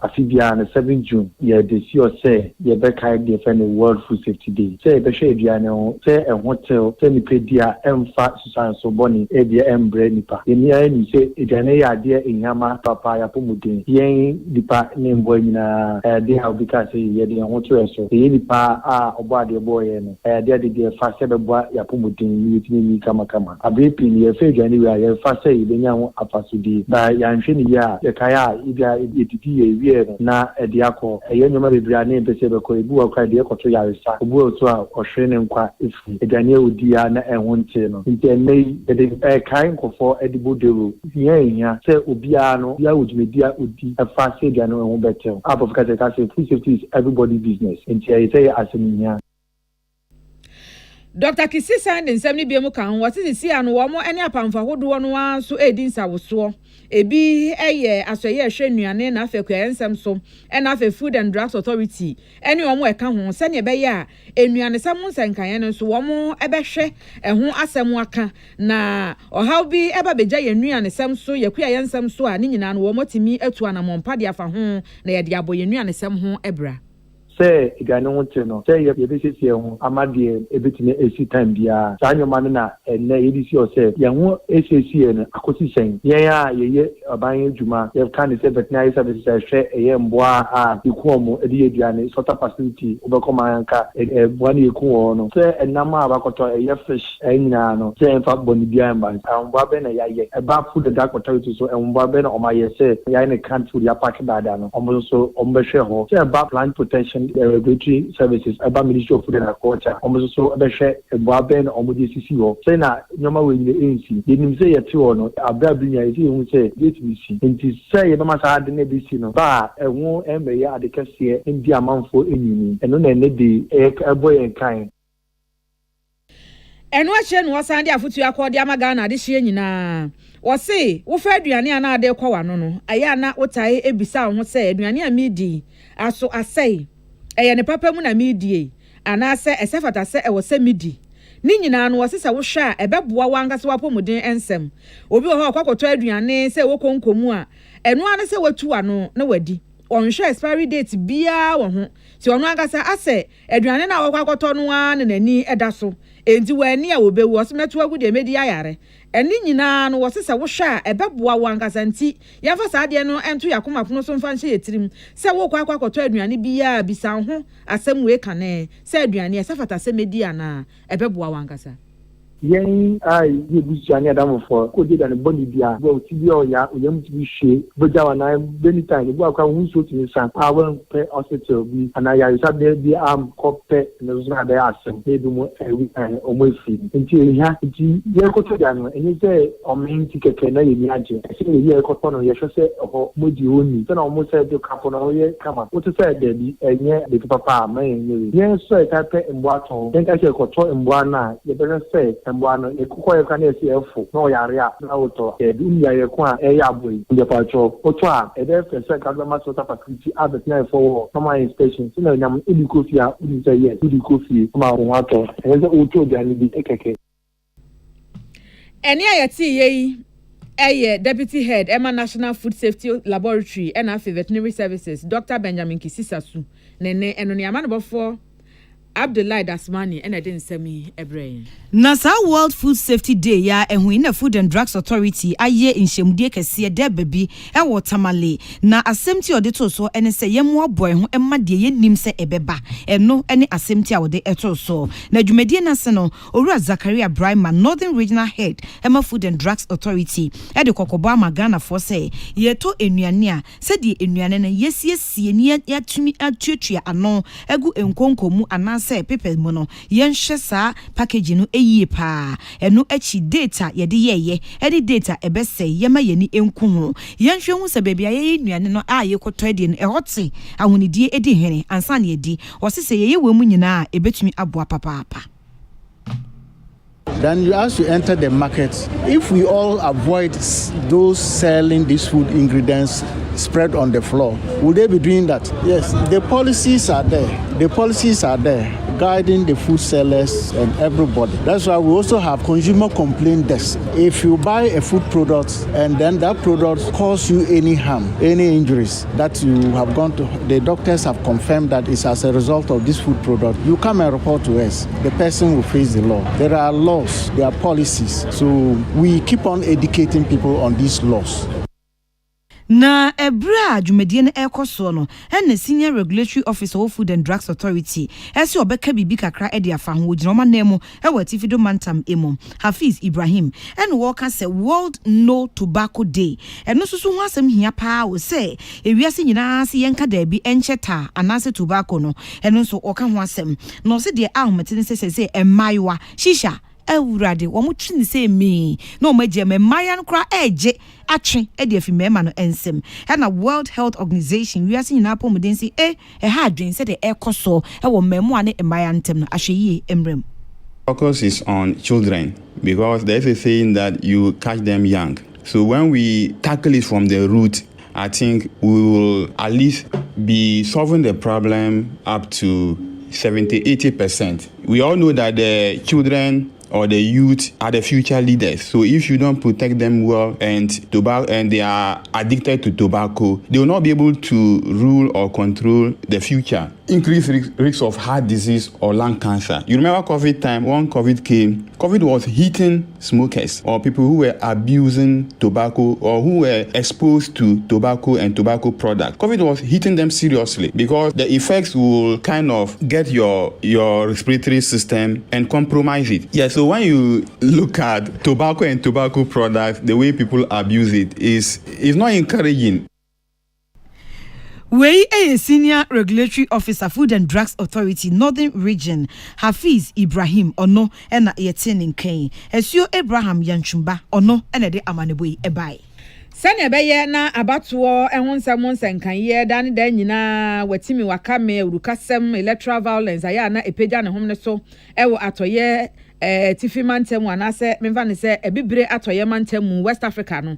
Afibia on 7 June, yeah, the CEO say, yeah, back high defend the World Food Safety Day. Say, Beshaviano, say, a hotel, say, Nipedia, Fat Susan so bonny, Edia, Embre, Nipa. In the end, you say, it's an idea in Yama, Papa, Pumutin, Yang, Nipa, name boy, they have because yeah, they want to so. The Nipa, Obadi boy, and they did faster the boy, Yapumutin, with me, Kama. A briefing, your fake anywhere, your faster, the young Apasudi, by Yanshini, ya, the Kaya, Ida, na ediako eyenoma bebrane pese beko ebu akwa de ekoto yaresa obu oto a ohwene nkwa efu edane odia na ehonte no nte nei de kai nkofo edibodero yenya se obia no ya ojumedia odi afa se dia no ehon betel above ka say food safety is everybody business nte say aseminya.
Dr. Kisi Sand in 70 BM kan what is see and one more any upon for who do one so edin sawo ebi asoye hwe nuane na afa kwansem so na afa Food and Drugs Authority ene omo eka ho se ne be ya enuane sam nsankan no so omo ebehwe ho asem aka na ohaw bi eba beja ye nuane sam so ye kua yensam so a ne nyina no omo timi atu anamompa de afa ho na ye de abo ye nuane sam ho ebra
say igane wonte no say ye be sisi ho amade ebetime esi time bia sa nyoma na enne ye disi o say ye ho esesi no akosi sen ye ya ye aban adwuma ye kan say veterinary services hwe ye mboa a ikuomo edi eduane sota facility obekoma anka mboa ne ikuo no say enama abakoto ye fish enyina no say fa boni bia mba mboa be na ye eba Food and Drug Authority so mboa be na o ma ye say ye ne kan food ya pack dada no omo so ombe hwe ho say eba plant protection regulatory services about Ministry of Food and Agriculture almost so ebehwe eboaben omodi sisi ho say na nyoma we ni ANC yenim say yeti ho no abra binya yeti hu say yetibisi enti say ye mama sa ade na bisi no ba ehu emeye ade kese ndi amanfo enyini eno na ene de eboye kan
eno ahye no wasan de afutu akode amaga na ade hye nyina wose wo fa aduane ana ade kwa wano no aya na wotae ebisa ho say aduane a medi aso asai eye ne papa mu na medie anase esefata se ewo se medi ni nyina no wose se wo hwa ebeboa wangase wapomuden ensem obi wo kwakoto aduane se wo konkomu a eno ane se watu ano na wadi onhwe expiry date bia wo ho ti ono angasa ase aduane na wo kwakoto no a ne nani eda so enti wani a wobewu wose metu agu de medi ayare eni nyina no wose se wo hwa ebeboa wangasa nti yafa saade no ento yakomapono so mfa nhye yetirim se wo kwakoto aduane bia bisa ho asem we kane se aduane esafata se medi ana ebeboa wangasa
yen ai ye busiane adam for ko de dan boni bia go ti bi o ya o yam ti bi hwe boja wana beni time go akwa hu so ti san awon pe hospital bi ana ya isa de bi am ko pe no so na de asem e du mo ewi o mo fi nti ya nti ye ko to dan enye se o min ti keke na ye mi aje se ye ko to no ye hwe se ho moji oni se na o mo se de kapo na o ye kama o ti se de bi enye de papa ma enye ye so ka pe mbo aton den ka se ko to mbo na ye be se mboano ekuko yeka na esi efo na oyare a na oto e du ya yeko a e ya boy nde pacho oto a e de fese ka gba sota facility abet na efo no my inspection so na nyam edi kofi a udi say yes udi kofi ma ho ato e ze oto dia ni bi ekeke
eni ayati yeyi eye Deputy Head Emma National Food Safety Laboratory and Afi Veterinary Services Dr. Benjamin Kisisasu nene eno ni amano bofo Abdullahi Dasmani and I didn't send me a brain.
Nasa World Food Safety Day ya ehwin Food and Drugs Authority aye inhyemdie kese de baby e wotamale na assemti ode so ene se yemwo boy ho emma de yenim se ebeba eno ene assemti a ode eto so na dwumadie na se no Owura Zakaria Brima Northern Regional Head Emma Food and Drugs Authority e de kokobo amagana for say yeto enuane a se de enuane na yesiesie ni yatumi atuatua ano egu enkonkomu ana se people mu no yenhye saa package no eyie pa eno achi data ye de yeye edi data ebese yema yeni enku ho yenhwe hu se bebia ye nuane no a ye koto edi no ehote ahonidie edi hene ansa na edi wose se ye wemu nyina ebetumi aboa papa.
Then you have to enter the market. If we all avoid those selling these food ingredients spread on the floor, will they be doing that? Yes, the policies are there. The policies are there guiding the food sellers and everybody. That's why we also have consumer complaint desk. If you buy a food product and then that product cause you any harm, any injuries that you have gone to, the doctors have confirmed that it's as a result of this food product, you come and report to us. The person will face the law. There are laws, there are policies. So we keep on educating people on these laws.
Na ebra dwumadie no ekoso no ene Senior Regulatory Officer of Food and Drugs Authority ese obeka bibi kakra e de afa ho ogina ma nemu e wati fido mantam emo Hafiz Ibrahim ene wo ka se World No Tobacco Day eno susu ho asem hia pa wo se ewiase nyina se yenka da bi encheta anase tobacco no eno so oka ho asem no se de ahomete ne se emaiwa shisha Ewurade wo mutwi ni se mi na o magye memaya no kra eje atwe e de afimema no ensem na World Health Organization wiase nyina pomuden si ha adwen se de ekoso e wo memu ane emaya ntem no ahweye emrem
Focus is on children because there's a saying that you catch them young. So when we tackle it from the root, I think we will at least be solving the problem up to 70-80%. We all know that the children or the youth are the future leaders. So if you don't protect them well and they are addicted to tobacco, they will not be able to rule or control the future. Increased risk of heart disease or lung cancer. You remember COVID time, when COVID came, COVID was hitting smokers or people who were abusing tobacco or who were exposed to tobacco and tobacco products. COVID was hitting them seriously because the effects will kind of get your respiratory system and compromise it. Yeah, so when you look at tobacco and tobacco products, the way people abuse it is not encouraging.
Wei a senior regulatory officer, Food and Drugs Authority, Northern Region, Hafiz Ibrahim, Ono, and Yetin Kane. Esio Abraham Yanchumba, Ono, and the Amanebui Ebai.
Sanya beye na abatuo ehunsa monsa nkanye dan dan nyina watimi wakame urukasem electoral violence aya na epeja ne homne so ewo atoye tifi mantem anase memfa ne se ebibre atoye mantem West Africa no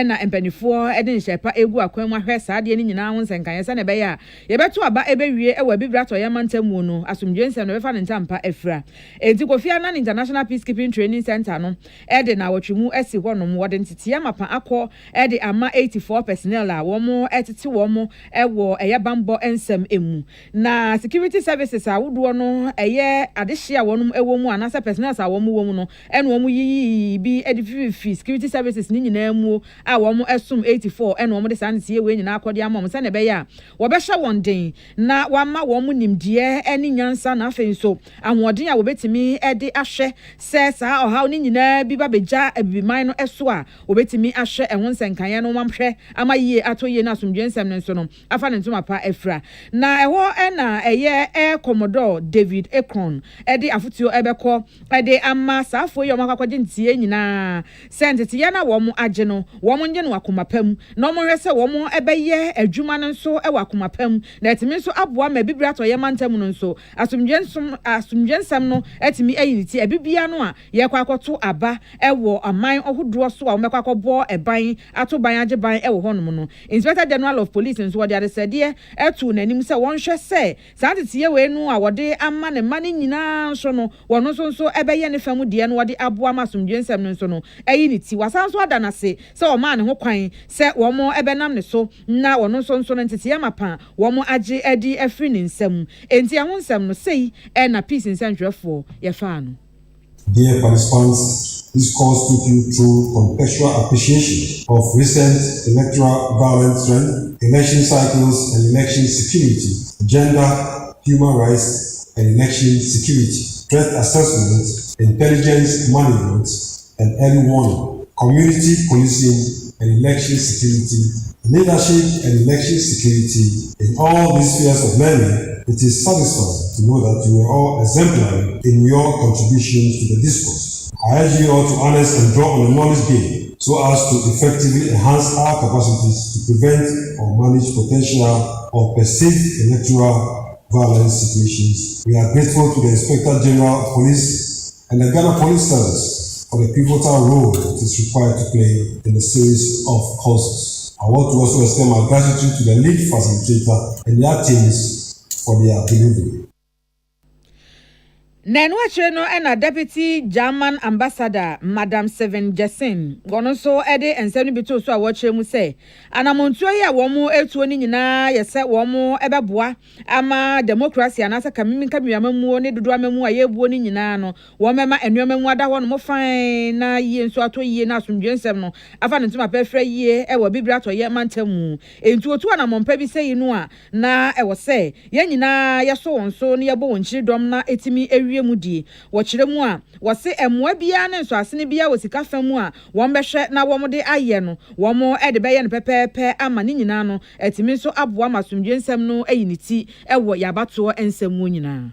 na empanifo ede nhyepa egu akwanmu ahwe saade ni nyina honsa nkanye sanya beye a yebeto aba ebewie ewo ebibre atoye mantem no asomdwensem no befa ne ntampa efra enti Kofi Annan International Peacekeeping Training Center no ede na wotwemu esi honom wode ntete mapa akọ ede ama 84 personnel a womo etete womo ewo eyabambo ensem emu na security services a wodo no eye adehye a wonum ewo mu anasa personnel a womo womu no ene womo yi bi edififi security services ni nyina mu a womo esum 84 ene womo de santie we nyina akode ama se ne be ya wo be hye won na wama womo nimdie ene nyansa na afenso ahoden a wo betimi ede ahwe se sa ohaw ni nyina bi babeja abiman no eso a wo betimi ahwe ehonsen kan no mamhwe amaye atoye na asomdwensem ne nso no afa ne ntoma pa efra na eho na eye Commodore David Akan ede afutuo ebekọ ede ama safo ye omakakwaje ntie nyina sentete ye na wo mo age no wo mo nge no akomapam na mo hwese wo mo ebeye adwuma no nso ewa akomapam na etimi nso aboa ma bibiri atoye mantam no nso asomdwensem no etimi ayiniti ebibia no a ye kwakoto aba ewo aman ohodo so a wo mekwakobo eban ato ban ageban ewo honom no Inspector General of Police nso wode adesede etu nanim se won hwe se santete we nu a wode ama ne mane nyina nso no wono nso ebeye ne famu de no wode aboa masomdwensem nso no eyi ne ti wasan so adanase se o ma ne ho kwan se wo mo ebenam ne so na wono nso no ntete mapa wo mo age edi afri ne nsam enti ahonsem no sei na peace nsantwefo ye fa no.
Dear participants, this course took you through contextual appreciation of recent electoral violence trend, election cycles and election security, gender, human rights and election security, threat assessment, intelligence management and early warning, community policing and election security, leadership and election security. In all these spheres of learning, it is satisfying to know that you were all exemplary in your contributions to the discourse. I urge you all to harness and draw on the knowledge gained so as to effectively enhance our capacities to prevent or manage potential or perceived electoral violence situations. We are grateful to the Inspector General of Police and the Ghana Police Service for the pivotal role it is required to play in the series of courses. I want to also extend my gratitude to the lead facilitator and their teams for their delivery.
Nenu acheno na Deputy German Ambassador Madam Seven Jasin gono so ede ensem bi to so a wo mu se anamontuo ya wo mu etuo ni nyina ye se wo mu ebeboa ama democracy anasa kamimika miamamu ne dodo amamu a yebuo ni nyina no wo mema enuamamu ada ho no mo fan na yie nso ato yie na asomdwensem no afa ne ntuma pefra yie e wo bibira to ye mantamu entu otu anamompa bi se yinu a na e wo se ye nyina ye so won so ne ye bo won chiridom na etimi mudi wochire mu a wose emwa bia ne nso asene bia wosika famu a won behwe na wo mode aye no wo mo ede beye ne pepepe ama ni nyina no etimi nso aboa masomdwensem no ayiniti ewo yabato ensem mu nyina.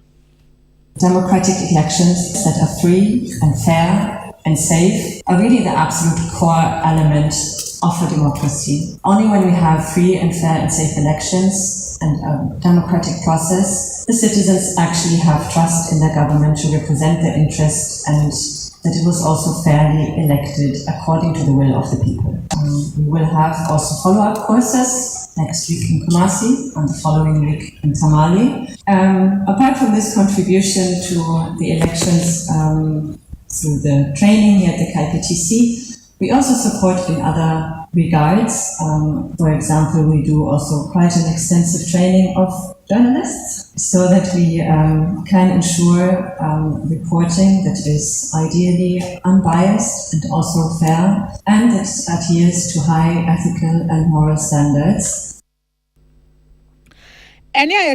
Democratic elections that are free and fair and safe are really the absolute core element of a democracy. Only when we have free and fair and safe elections and a democratic process the citizens actually have trust in their government to represent their interests and that it was also fairly elected according to the will of the people. We will have also follow-up courses next week in Kumasi and the following week in Tamale. Apart from this contribution to the elections through the training here at the KPTC, we also support in other regards. For example, we do also quite an extensive training of journalists so that we can ensure reporting that is ideally unbiased and also fair and that adheres to high ethical and moral standards.
Any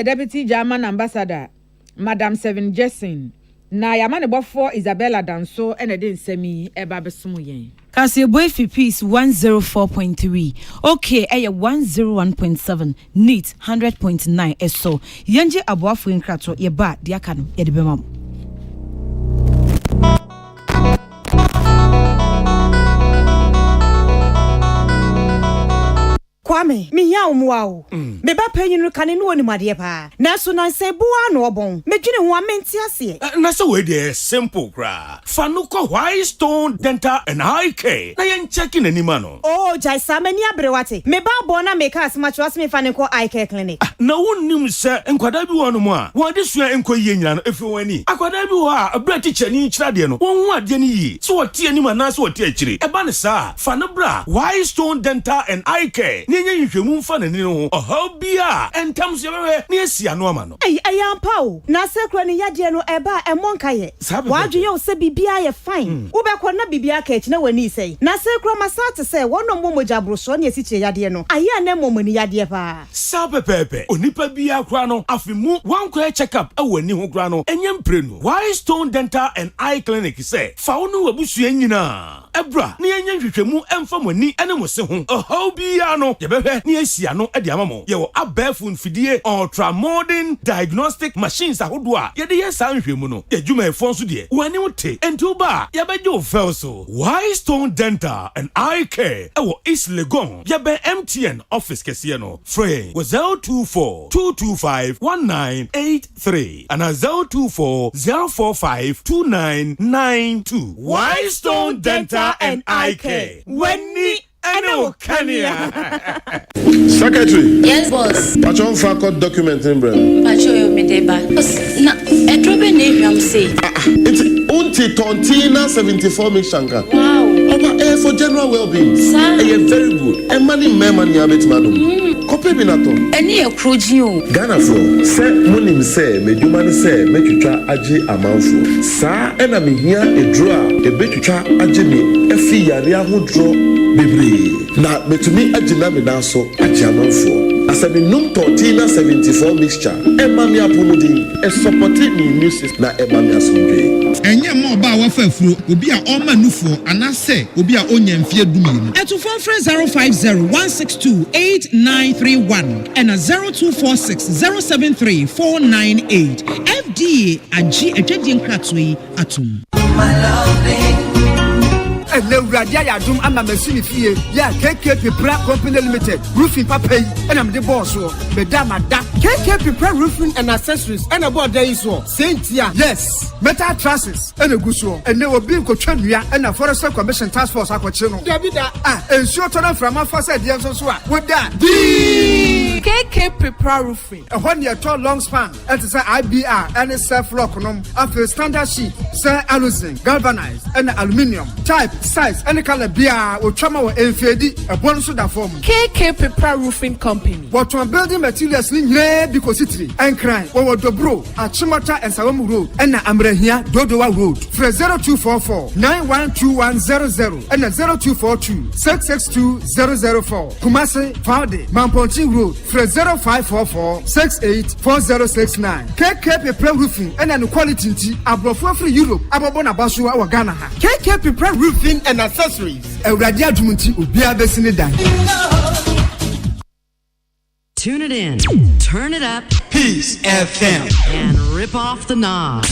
Deputy German Ambassador, Madam Seven Jessin. Na yamane bofo Isabella Danso ene de nsemi eba besumu yen.
Kasi boy fi peace 104.3. Okay, 101.7. Neat 100.9 eso. Yenje aboafo nkrato ye ba de aka no ye de bema.
Kwame, mi ya umwao. Me ba penyi no kane no ni made pa. Na so na se bua no obon. Me dwene ho amenti ase.
Na so we dey simple kra. Fa no ko White Stone Dental and Eye Care. Na yen checking anima no.
Oh, jai samani abrewate. Me ba bona me ka asma chwas me fa ne ko Eye Care clinic.
Na wonnim se enkwada bi wono mo a. Won de sua enko yie nyina no efi wani. Akwada bi wo a abra teacher ni kira de no. Won hu ade ni yi. So wote anima na so wote akire. Eba ne sa. Fa no bra White Stone Dental and Eye Care. Nenye nhwemu mfa ne no. Ohobia entam so yewe ne asia no ama no.
Ayampa o. Na sekro ne yade no eba emonka ye. Wadwe o se bibia ye fine. Wo be ko na bibia ka echi na wani sei. Na sekro masate se wono momoja broso ne esiche yade no. Aya na momoni yade pa.
Sapepepe. Onipa bia kra no afimu wan kwa check up awani ho kra no. Enye mpre no. White Stone Dental and Eye Clinic se fa wono wabusu nyina. Ebra ne enye nhwehwemu emfa mani ene mo se ho. Ohobia no yebehwe ne asia no ade amamo. Ye wo abafu mfidie ultra modern diagnostic machines ahodo a ye de yesa nhwemu no. Ye dwuma efo nso de. Wani wote enti ba ye beje o fel so. White Stone Dental and Eye Care ewo East Legon. Ye be MTN office kese no. Free was 024 225 1983 and 024 045 2992. White Stone Dental and Eye Care. Wenni Ano Kania.
Secretary.
Yes, boss.
Patron Fakot document in Bren.
Patron Midday back. Na etrobe name am say.
It's unti tontina 74 mix shanka.
Wow.
Oba for general well-being.
Sir.
Very good. And money money abet madam. Kope binato.
Any ekroji o.
Ghana for. Se munim se medumani se metwitwa agi amanfo. Sa ena me hia edro a ebetwitwa agi me efi yare ahodro bebre. Na metumi agina me naso agi amanfo. Asami num tortina 74 mixture. Emma mi apomodin. E supported me immune system na emma mi asomdwe.
Enye mo ba wa fafuro obi a o manufo anase obi a onya mfie duminu. Etu phone 050 162 8931 and a 0246 073 498. FDA agi edwedie nkratoi atum.
My loving. And now Radia Yadum and Mamma Fie, ya KK Pipra Company Limited, roofing papa, and I'm the boss, Madame KK Pipra Roofing and Accessories, and about days, Saint yes, metal trusses, and a good show, and there will be Cochania and a Forest Commission Task Force Aquachino. Davida, and short on from our first ideas with that. KK Pipra Roofing, a 1 year tall long span, and it's an IBR and a self lock after standard sheet, Sir Alusin, galvanized, and aluminium, type. Size and color beer or trauma or enfedi a bonus of that form. KK Pepper Roofing Company. What one building materials in here because it's and crime or dobro at Chimata and Sawamu Road and Ambrehia Dodowa Road. For 0244 912100 and 0242 662004. Kumasi Valde Mamponchi Road for 0544 684069. KK Pepper Roofing and an quality above free Europe ababona basu our Ghana. KK Pepper Roofing and accessories.
Tune it in, turn it up,
Peace FM,
and rip off the knob.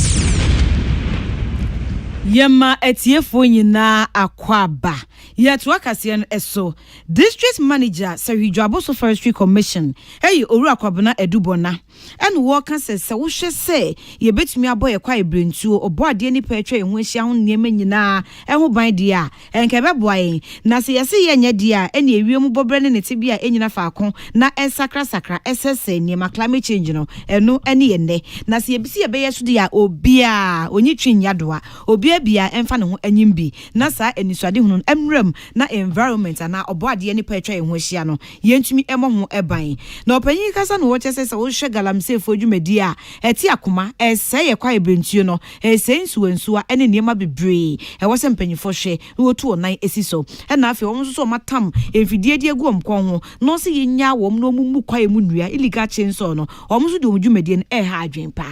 Yema etiefo nyina akwaba yetu akase no eso district manager Sahidwabo Forestry Commission eyi oru akwabona edubona and walk and says, so we shall say, ye bet me a boy a quiet brain to or body any petre and when she on near me na, and who bind dear, and cabba boy. Nasi, I see any dear, any real bobren and tibia any falcon, na es sacra SSA near my climate change, and no any ende. Nasi, a see a bear to dear, o beer, o ni chin yadwa, o beer and fan and yimbi, nasa and iswadihun emrem, na environment and na or body any petre and wishiano, yen to me emo ebain. No penny casan watches says, oh, shagalam say for you, media, etiakuma, say a quiet brintuno, saying so and so, any near my be I wasn't penny for she, who 2 or 9 esiso, and now if you also my tam, if you dear gum congo, no see in ya wom no mumu quiet munia, illegal chain sono, almost do you median air hydrant pa.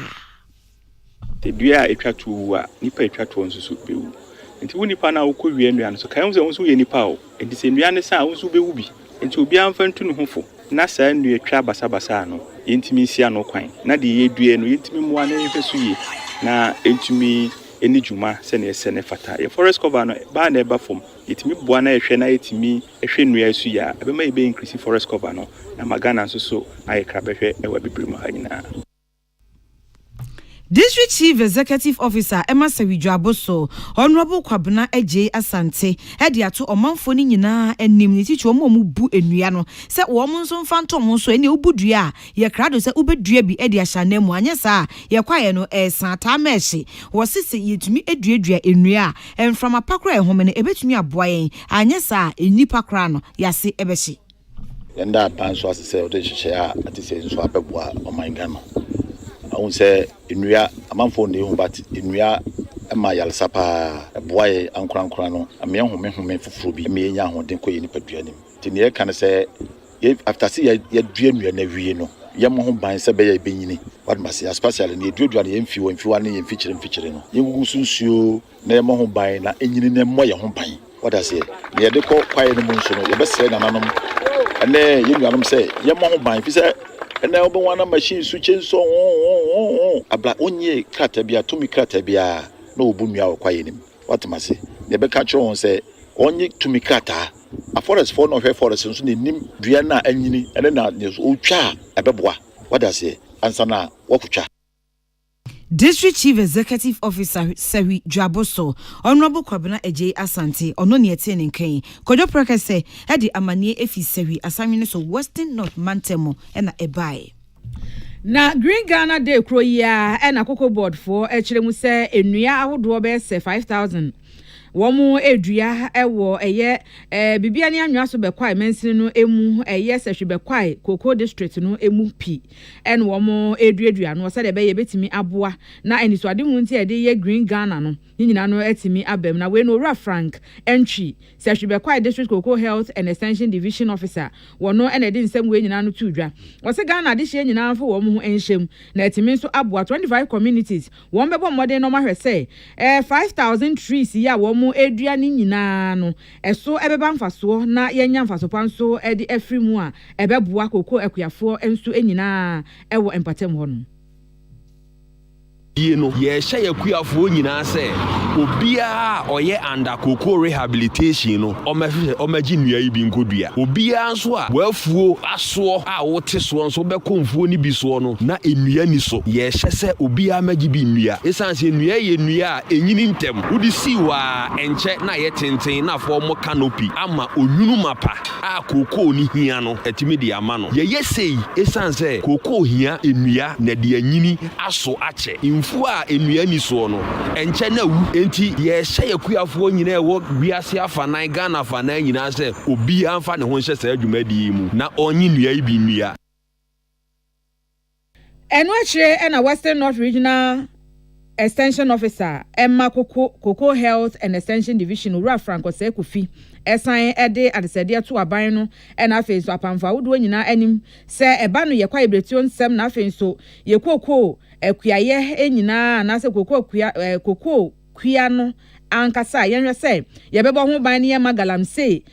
The dear a chat to Nipa chat to soup bill. And to Nipa now could be and so comes also any power, and the same Yana sounds will be ubi, and to be unfun to hofo. Nasa and you crab basabasano, intimisia no quine, not the Adrian, intimate one every na intimate any juma, send a senefata, a forest cover, by never form. It me buana a shena it me a shin we suya, ever may be increasing forest cover no, and Magana so I crab a webby prima.
District Chief Executive Officer Emma Sewijaboso, Honorable Kwabena AJ Asante, Edia to Omanfoni nyina enim ni ticho mu bu enua no se wo mo nso fantom so ene obudua ye krado se obedua bi edia hyanam anya sa ye kwaye no santa meshi wo sisi yetumi eduadua enua enfram apakra ehome ne ebetumi aboyen anya sa enipa kra no yase ebeshi
yenda banso asese o de hye a atise nso abeboa omangano I say Inuya amanfo ne hu but Inuya ma yalsa pa boy ankran no amia home fufuro bi me nya ho den koyi ni paduanim ti ne kan say after see ya dua nua na wie no yem ho ban se be ya benyini what must especially ne duadua ne yemfi wa ne yemfi kyerem no yegugu sunsuo na yem ho ban na enyini ne mo ye ho ban what I say ne de ko kwaye no munso no ye be sere na nanom ene yenuanom say yem ho ban fi say and now one machine switching so abla onye kratabia to me kratabia no bunua okwaye nim what must say the be catch on say onye to me krata a forest for no forest so nim dua na anyini ene na otwa abeboa what I say answer na wakutwa.
District Chief Executive Officer Sewi Jaboso, Honorable Kwabena AJ Asante, ono ne eten nkan. Kojo prokese e de amanie efi Sewi asamine so Western North Mantemo na ebae.
Na Green Ghana Day kro ya na Cocoa Board for ekire mu se enua ahodo be se 5000. Womu edua ewo eye bibia ne anwa so be kwai mensini no emu eye sehwe be kwai Cocoa District no emu pi en womu edua no se de be ye betimi aboa na enisuade hu nti e de ye Green Ghana no nyina no etimi abem na we no Ra Frank entry sehwe be kwai District Cocoa Health and Extension Division Officer wono ene de nsem we nyina no tudwa wo se Ghana de hye nyina fo womu hu enhyem na etimi so aboa 25 communities won bebo modern no ma hwese 5000 trees ya mu edua ni nyina no eso ebeba mfaso na yenya mfaso panso edi afrimu a ebeboa Cocoa akuafo enso enyina ewo empatem ho no
no ye hye yakuafo nyina se obia oye under Cocoa rehabilitation no omagi nua yi bi nkodua obia nso a wafuo aso a wote so nso be konfuo ni bi so no na enua ni so ye hye se obia magi bi nua esanse nua ye nua a enyini ntem wodi siwa enche na ye tenten na fo mo canopy ama onwunu mapa a Cocoa ni hia no etimi di ama no ye yesei esanse Cocoa hia enua na de anyini aso ache fu a enua ni so no enche na wu enti ye hye yakuafo nyina ewo wiase afanan Ghana afanan nyina se obi amfa ne ho hye sa adwumadi mu na onyi nua yi bi nua
eno akire na Western North Regional Extension Officer Emma Cocoa Health and Extension Division Ra Frank Osekufi esan ede adesede to aban no na afen so apamfa wodo nyina anim se eba no ye kwa ibretio nsem na afen so ye Cocoa akuaye enyina na se Cocoa kuya no ankasa yenhwe say yebebo ho ban ne yema galamsey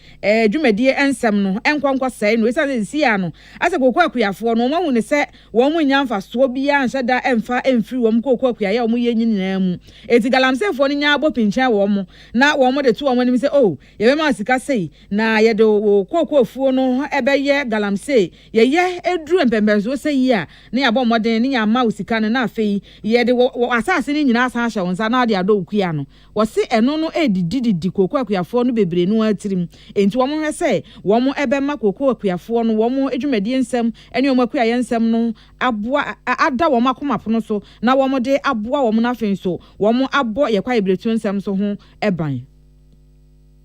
dwumadie ensem no enkonkɔ sɛe no esa si ya no ase kokɔ akuyafo no mo hu ne sɛ wo mo nyamfa so bia anhyɛ emfa emfiri wo mo kokɔ akuya wo mo ye nyinaa mu eti galamsey fo no nya abɔ pinkyɛn wo mo na wo mo de to wo mo nim sɛ oh yebema sika sei na yede wo kokɔ afuo no ebɛyɛ galamsey yeye eduru empembenso sɛ yi a ne yabɔ moden ne yama wo sika no na afei yede wo asase ne nyina asa hyɛ wo nsa na ade adɔ okuya no wo se eno no edididi kokɔ akuyafo no bebre no atirim enti wo mo hwɛ sɛ wo mo ebɛma kokɔ akuyafo no wo mo edwumadie nsɛm ene wo mo akuya nsɛm no aboa ada wo makomapono so na wo mo de aboa wo mo na afei so wo mo abɔ ye kwa ebretu nsɛm so ho eban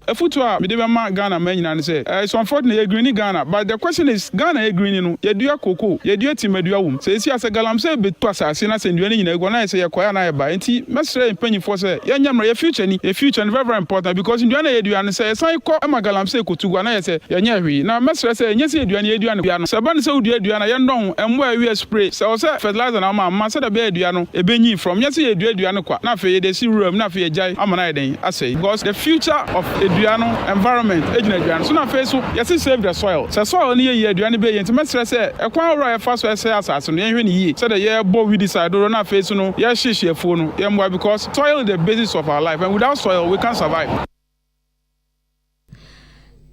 Efutu a mede bema Ghana man nyina ne say it's unfortunate you green Ghana but the question is Ghana you green no ye dua koko ye dua timadua wum say esi ase galamsey betu asase na say ndua ne nyina ego na say ye kwaya na ye ba enti mesre mpanyifo say ye nyamra ye future ni very very important because ndua na ye dua ne say ye san ko ama galamsey kotu na ye say ye nya hwi na mesre say nye say ye dua ne ye dua ne bia no say ba ne say dua na ye ndon embo awie spray say o say fertilizer na ma say da be dua no ebenyi from nye say ye dua ne kwa na fe ye de si room na fe ye jai ama na ye den asay because the future of eduano environment ejina eduano so na face yes save the soil so soil ni ye eduano be ye ntimesere say ekwan ro ye fa so say asase no ye hwe ni yi so that ye bo we decide do na face no ye hyehyefo no ye mwa because soil is the basis of our life and without soil we can't survive.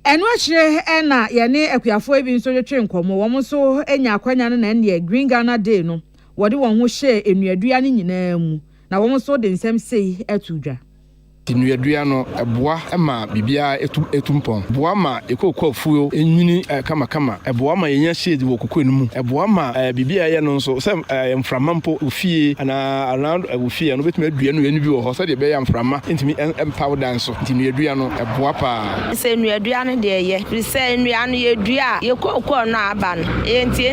Enu achire na ye ne akuyafo ebi nso twetwe nkomo wo mo so enya akwanya no na ne Green Ghana Day no wode won ho hye enuadua ne nyinaa mu na wo mo so de nsem sei atudwa
Tinuadua no eboa ma bibia etumpon boa ma ekokɔ fuo enwini kama eboa ma yenya shade wo kokɔ enu eboa ma bibia ye no nso sɛ mframampo ofie ana around ofie no betumi adua no enu bi wɔ hɔ sɛ de be ya mframa ntimi empowder nso tinuadua no eboa pa
sɛ nuadua no de ye fi sɛ nua no ye dua ye kokɔ no aba no enti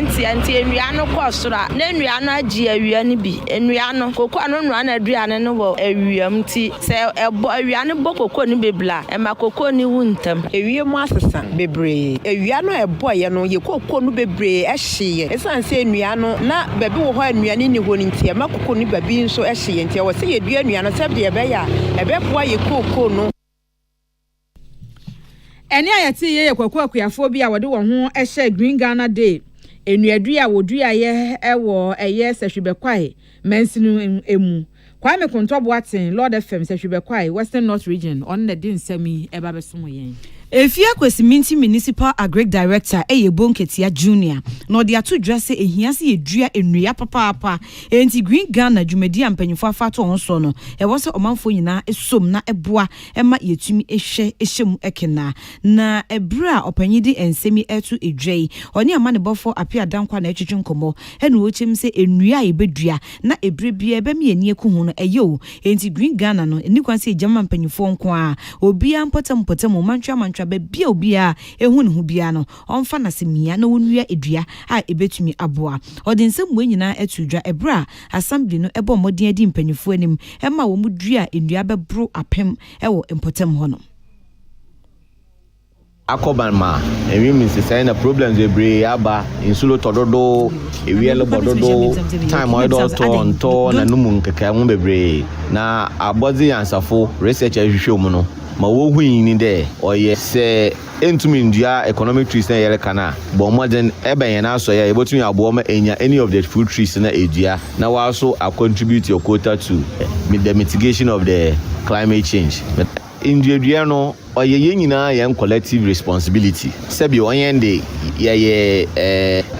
nua no kɔ sora na nua no agi awia no bi nua no kokɔ no nua na adua no wɔ awiam ti sɛ awia ne bokoko ni bebla e makoko ni wuntam ewie mu asesa bebre ewia no eboye no ye kokoko no bebre e hye esan se enua no na babi wo ho enua ni ho ni ntia makoko ni babi nso e hye ntia wo se ye dua enua no sɛ de be ya e be boa ye kokoko no
eni ayati ye kokoko akuyafo bi a wode wo ho e hye Green Ghana Day enuadua wodua ye e wo eye sehwebekwae mansinu emu Kwame Kontoboaten Lord FM sehwebekwae Western North Region on the din semi eba besomo yen
Efia Kwesiminti Municipal Agric Director Eye Bonketia Junior no de ato dwase ehiase yedua enua papa enti Green Ghana dwumadi ampanyifo afato onso no e wo se omanfo nyina esom na eboa ema yetumi ehwe ehyem ekena na ebra opanyidi ensemi etu edwei oni amane bofo apia dankwa na etwetwe nkomo ene wo chem se enua ebedua na ebre bia ebe me ani eku hu no eyo enti Green Ghana no eni kwanse ejama ampanyifo nko a obia mpotem mantwa bia obia ehu ne hu bia no onfa na semia na wonua edua a ebetumi aboa odensem we nyina etudwa ebra assembly no ebo modin adi mpanyifo anim ema wo mu dua enua bebro apem ewo empotem ho no
akoban ma emi means say na problems we bring aba insulo tododo ewi ele bododo time we do to na numu nkeka mu bebre na abodi ansafo research ahwehwe mu no ma wo hu yin ni de oye se entumi ndua economic trees na yere kana bo modern eben na so ya ebotumi abo ma enya any of the food trees na edua na wa so contribute your quota to the mitigation of the climate change indua no oye yenyina ye collective responsibility sebi oyende ye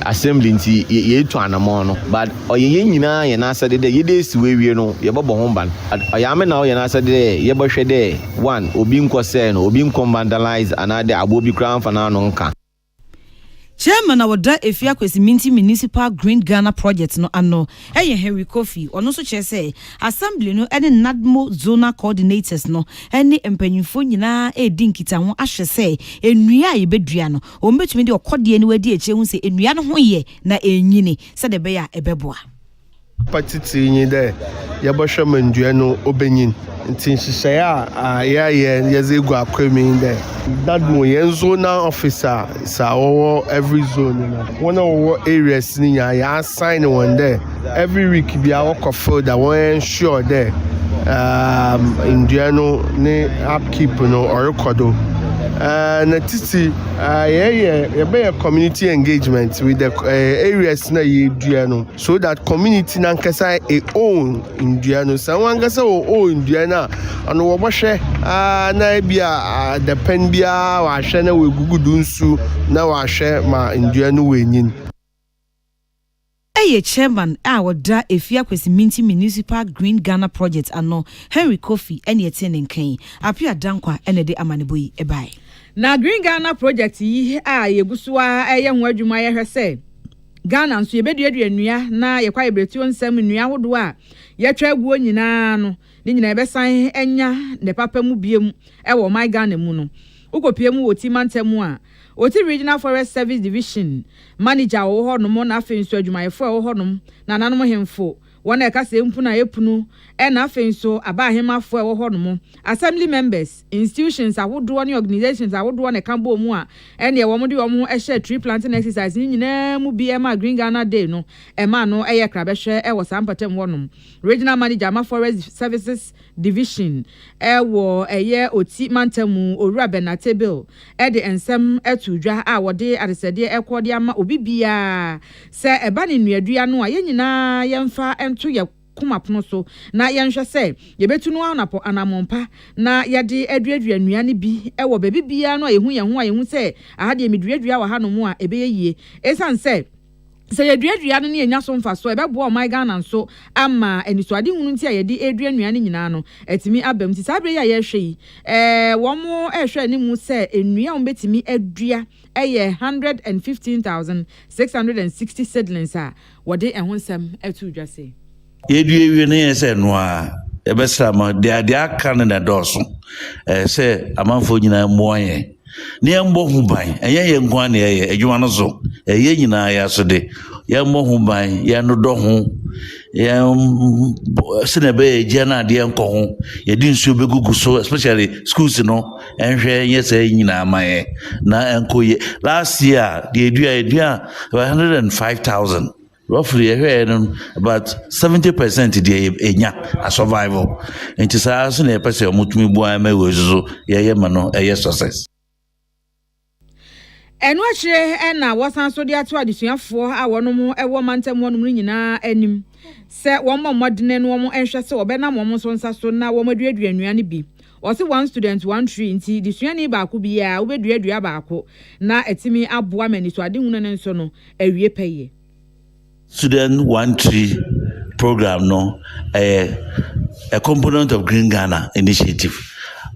assembly nti ye tu anamo no but oye yenyina ye na asade de ye de siwewie no ye bobo ho ban oya me na oye na asade de ye bohwe de one obi nkose no obi vandalize anade abobi kran fa na no nka
Chairman Awoda Efia Kwesiminti Municipal Green Ghana Project no ano eye Henry Kofi ono so che say assembly no ene NADMO zonal coordinators no ene empanyimfo nyina edi nkita ho ahwe say enua ye bedua no o mbetumi de okode ni wadi eche hu say enua no ho ye na enyini se de be ya ebeboa
patiti nyi de ye bohwe mandua no obenyin ntin hihye a ye zegu akwemi de NADMO ye zonal officer sa wo every zone na one of areas ni ya assign one there every week bi a work field that one ensure there ndua no ne upkeep no ɔrekɔdo na titi yɛbɛyɛ community engagement with the areas na yɛdua no so that community nankasa own ndua no sɛ wankasa own ndua no a ɔno wɔbɛhwɛ na bia the pen biara wahwɛ na wɔgugudu nsu na wahwɛ ma ndua no wɔnyin.
Eye chairman wɔda Efia Kwesi Minti Municipal Green Ghana Project ano Henry Kofi ene yete nkan apia dankwa ene de amanebo yi ebai.
Na Green Ghana Project yi yegusua eye ho adwuma ye hwese Ghana nso yebeduadua nnua na yekwa yebretuo nsam nnua hodo a yetwa aguo nyina no ne nyina ebesan enya ne papa mu biem ewo my Ghana mu no ukopie mu woti mantemu a Oti Regional Forest Service Division manager wo ho no mo na afen so adwumayefo wo ho no na nanom hemfo wona eka se mpu na epunu e na afen so aba ahemafo wo ho no mo assembly members institutions awodo ne organizations awodo ne kambo mu a ene wo mo de wo mo ehye tree planting exercise ni nyina mu bi e ma Green Ghana Day no e ma no eye krabehwe e wo sampatem wo no regional manager ma Forest Services Division wo eye oti mantamu owura benatable e de ensem etudwa a wode adesede ekode ama obibia se eba ne nuadua no a yenyina yemfa ento ye kumapono so na yenhwe se yebetunu anapo anamompa na yede aduadua nnuane bi ewo bebibia no yehu yehu a yehu se ahade meduadua wa hanomu a ebeyeye esan se yeduadua no ne enya so mfa so ebebo o my Ghana nso ama enisuade hunu nti a yede edua nnuane nyina no etimi abam ti sabre ya ye hwe yi wo mo ehwe ni mu se ennua o betimi adua eye 115,660 seedlings a wode ehonsem etu dwase
yedue ne yese no a ebesra ma de Akan na doso se amanfo nyina moye ne yembo huban enye ye nkwa ne ye adwuma no so ye nyina ya so de yembo huban ye no do ho ye sinebe je na de enko ho ye di nsu begugu so especially schools no enhwe ye se nyina amaye na enko ye last year the edua 105,000 roughly about 70% the enya a survival enti saa so na pese omutumi bua mewezo ye mano eye success.
Enu achire na wasan so de ato adesuafo a wonom ewo mantem wonom nyina anim se wo mmodene no wo enhwe se obena mo so nsa so na wo maduadua nnuane bi o se one student one tree nti desuani ba ko bi a wo beduadua ba ko na etimi aboa mani so ade hunu ne nso no awie peye.
Student one tree program no a component of Green Ghana initiative.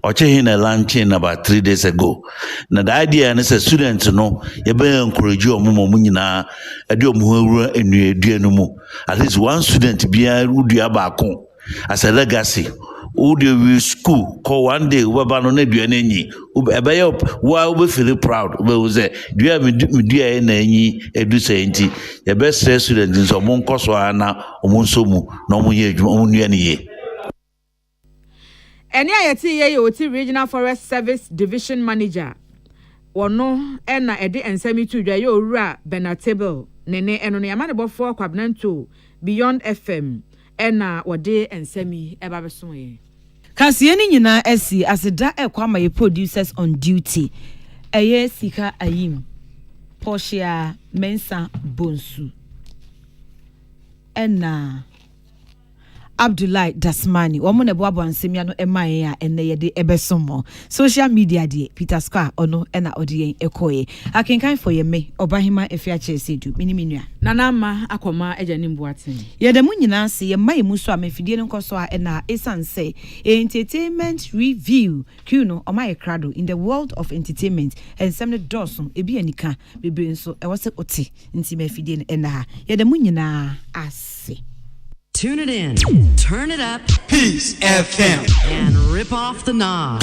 Oche na launching about 3 days ago. Na the idea is a students no you be encourage omumo nyina ade omuhawura enua no mu. At least one student bia udua ba ko as a legacy. We school call one day we ba no na dua na nyi ebe ye we feel proud we say dua me dua na nyi edu senti ye be stress student nso mo nkoso ana omo nso mu na omo ye adwuma omo nua ne ye.
Eni ayeti ye oti Regional Forest Service Division Manager wono na ede ensemi tudwa ye owura benatable nene eno ne amanebofo kwabnanto Beyond FM na wode ensemi eba beso ye.
Kasiye ni nyina esi aseda ekwama ye producers on duty. Eye Sika Ayim, Portia Mensa Bonsu. Na Abdullahi Dasmani womo ne boabo ansemia no emaye ya enne yede ebesomo social media de Peter Square ono na odien ekoye akenkan for ye me obahima efia chesedu miniminua
nanama akoma ejanim boaten
yede mu nyina se ye mai mu so amafidie no nkoso a na esanse entertainment review kuno omaye krado in the world of entertainment ensem ne doson ebi anika bebe nso e wose oti nti mafidie no na yede mu nyina ase.
Tune it in, turn it up,
Peace FM,
and rip off the knob.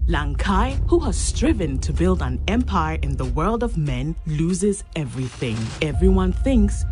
Lankai, who has striven to build an empire in the world of men, loses everything. Everyone thinks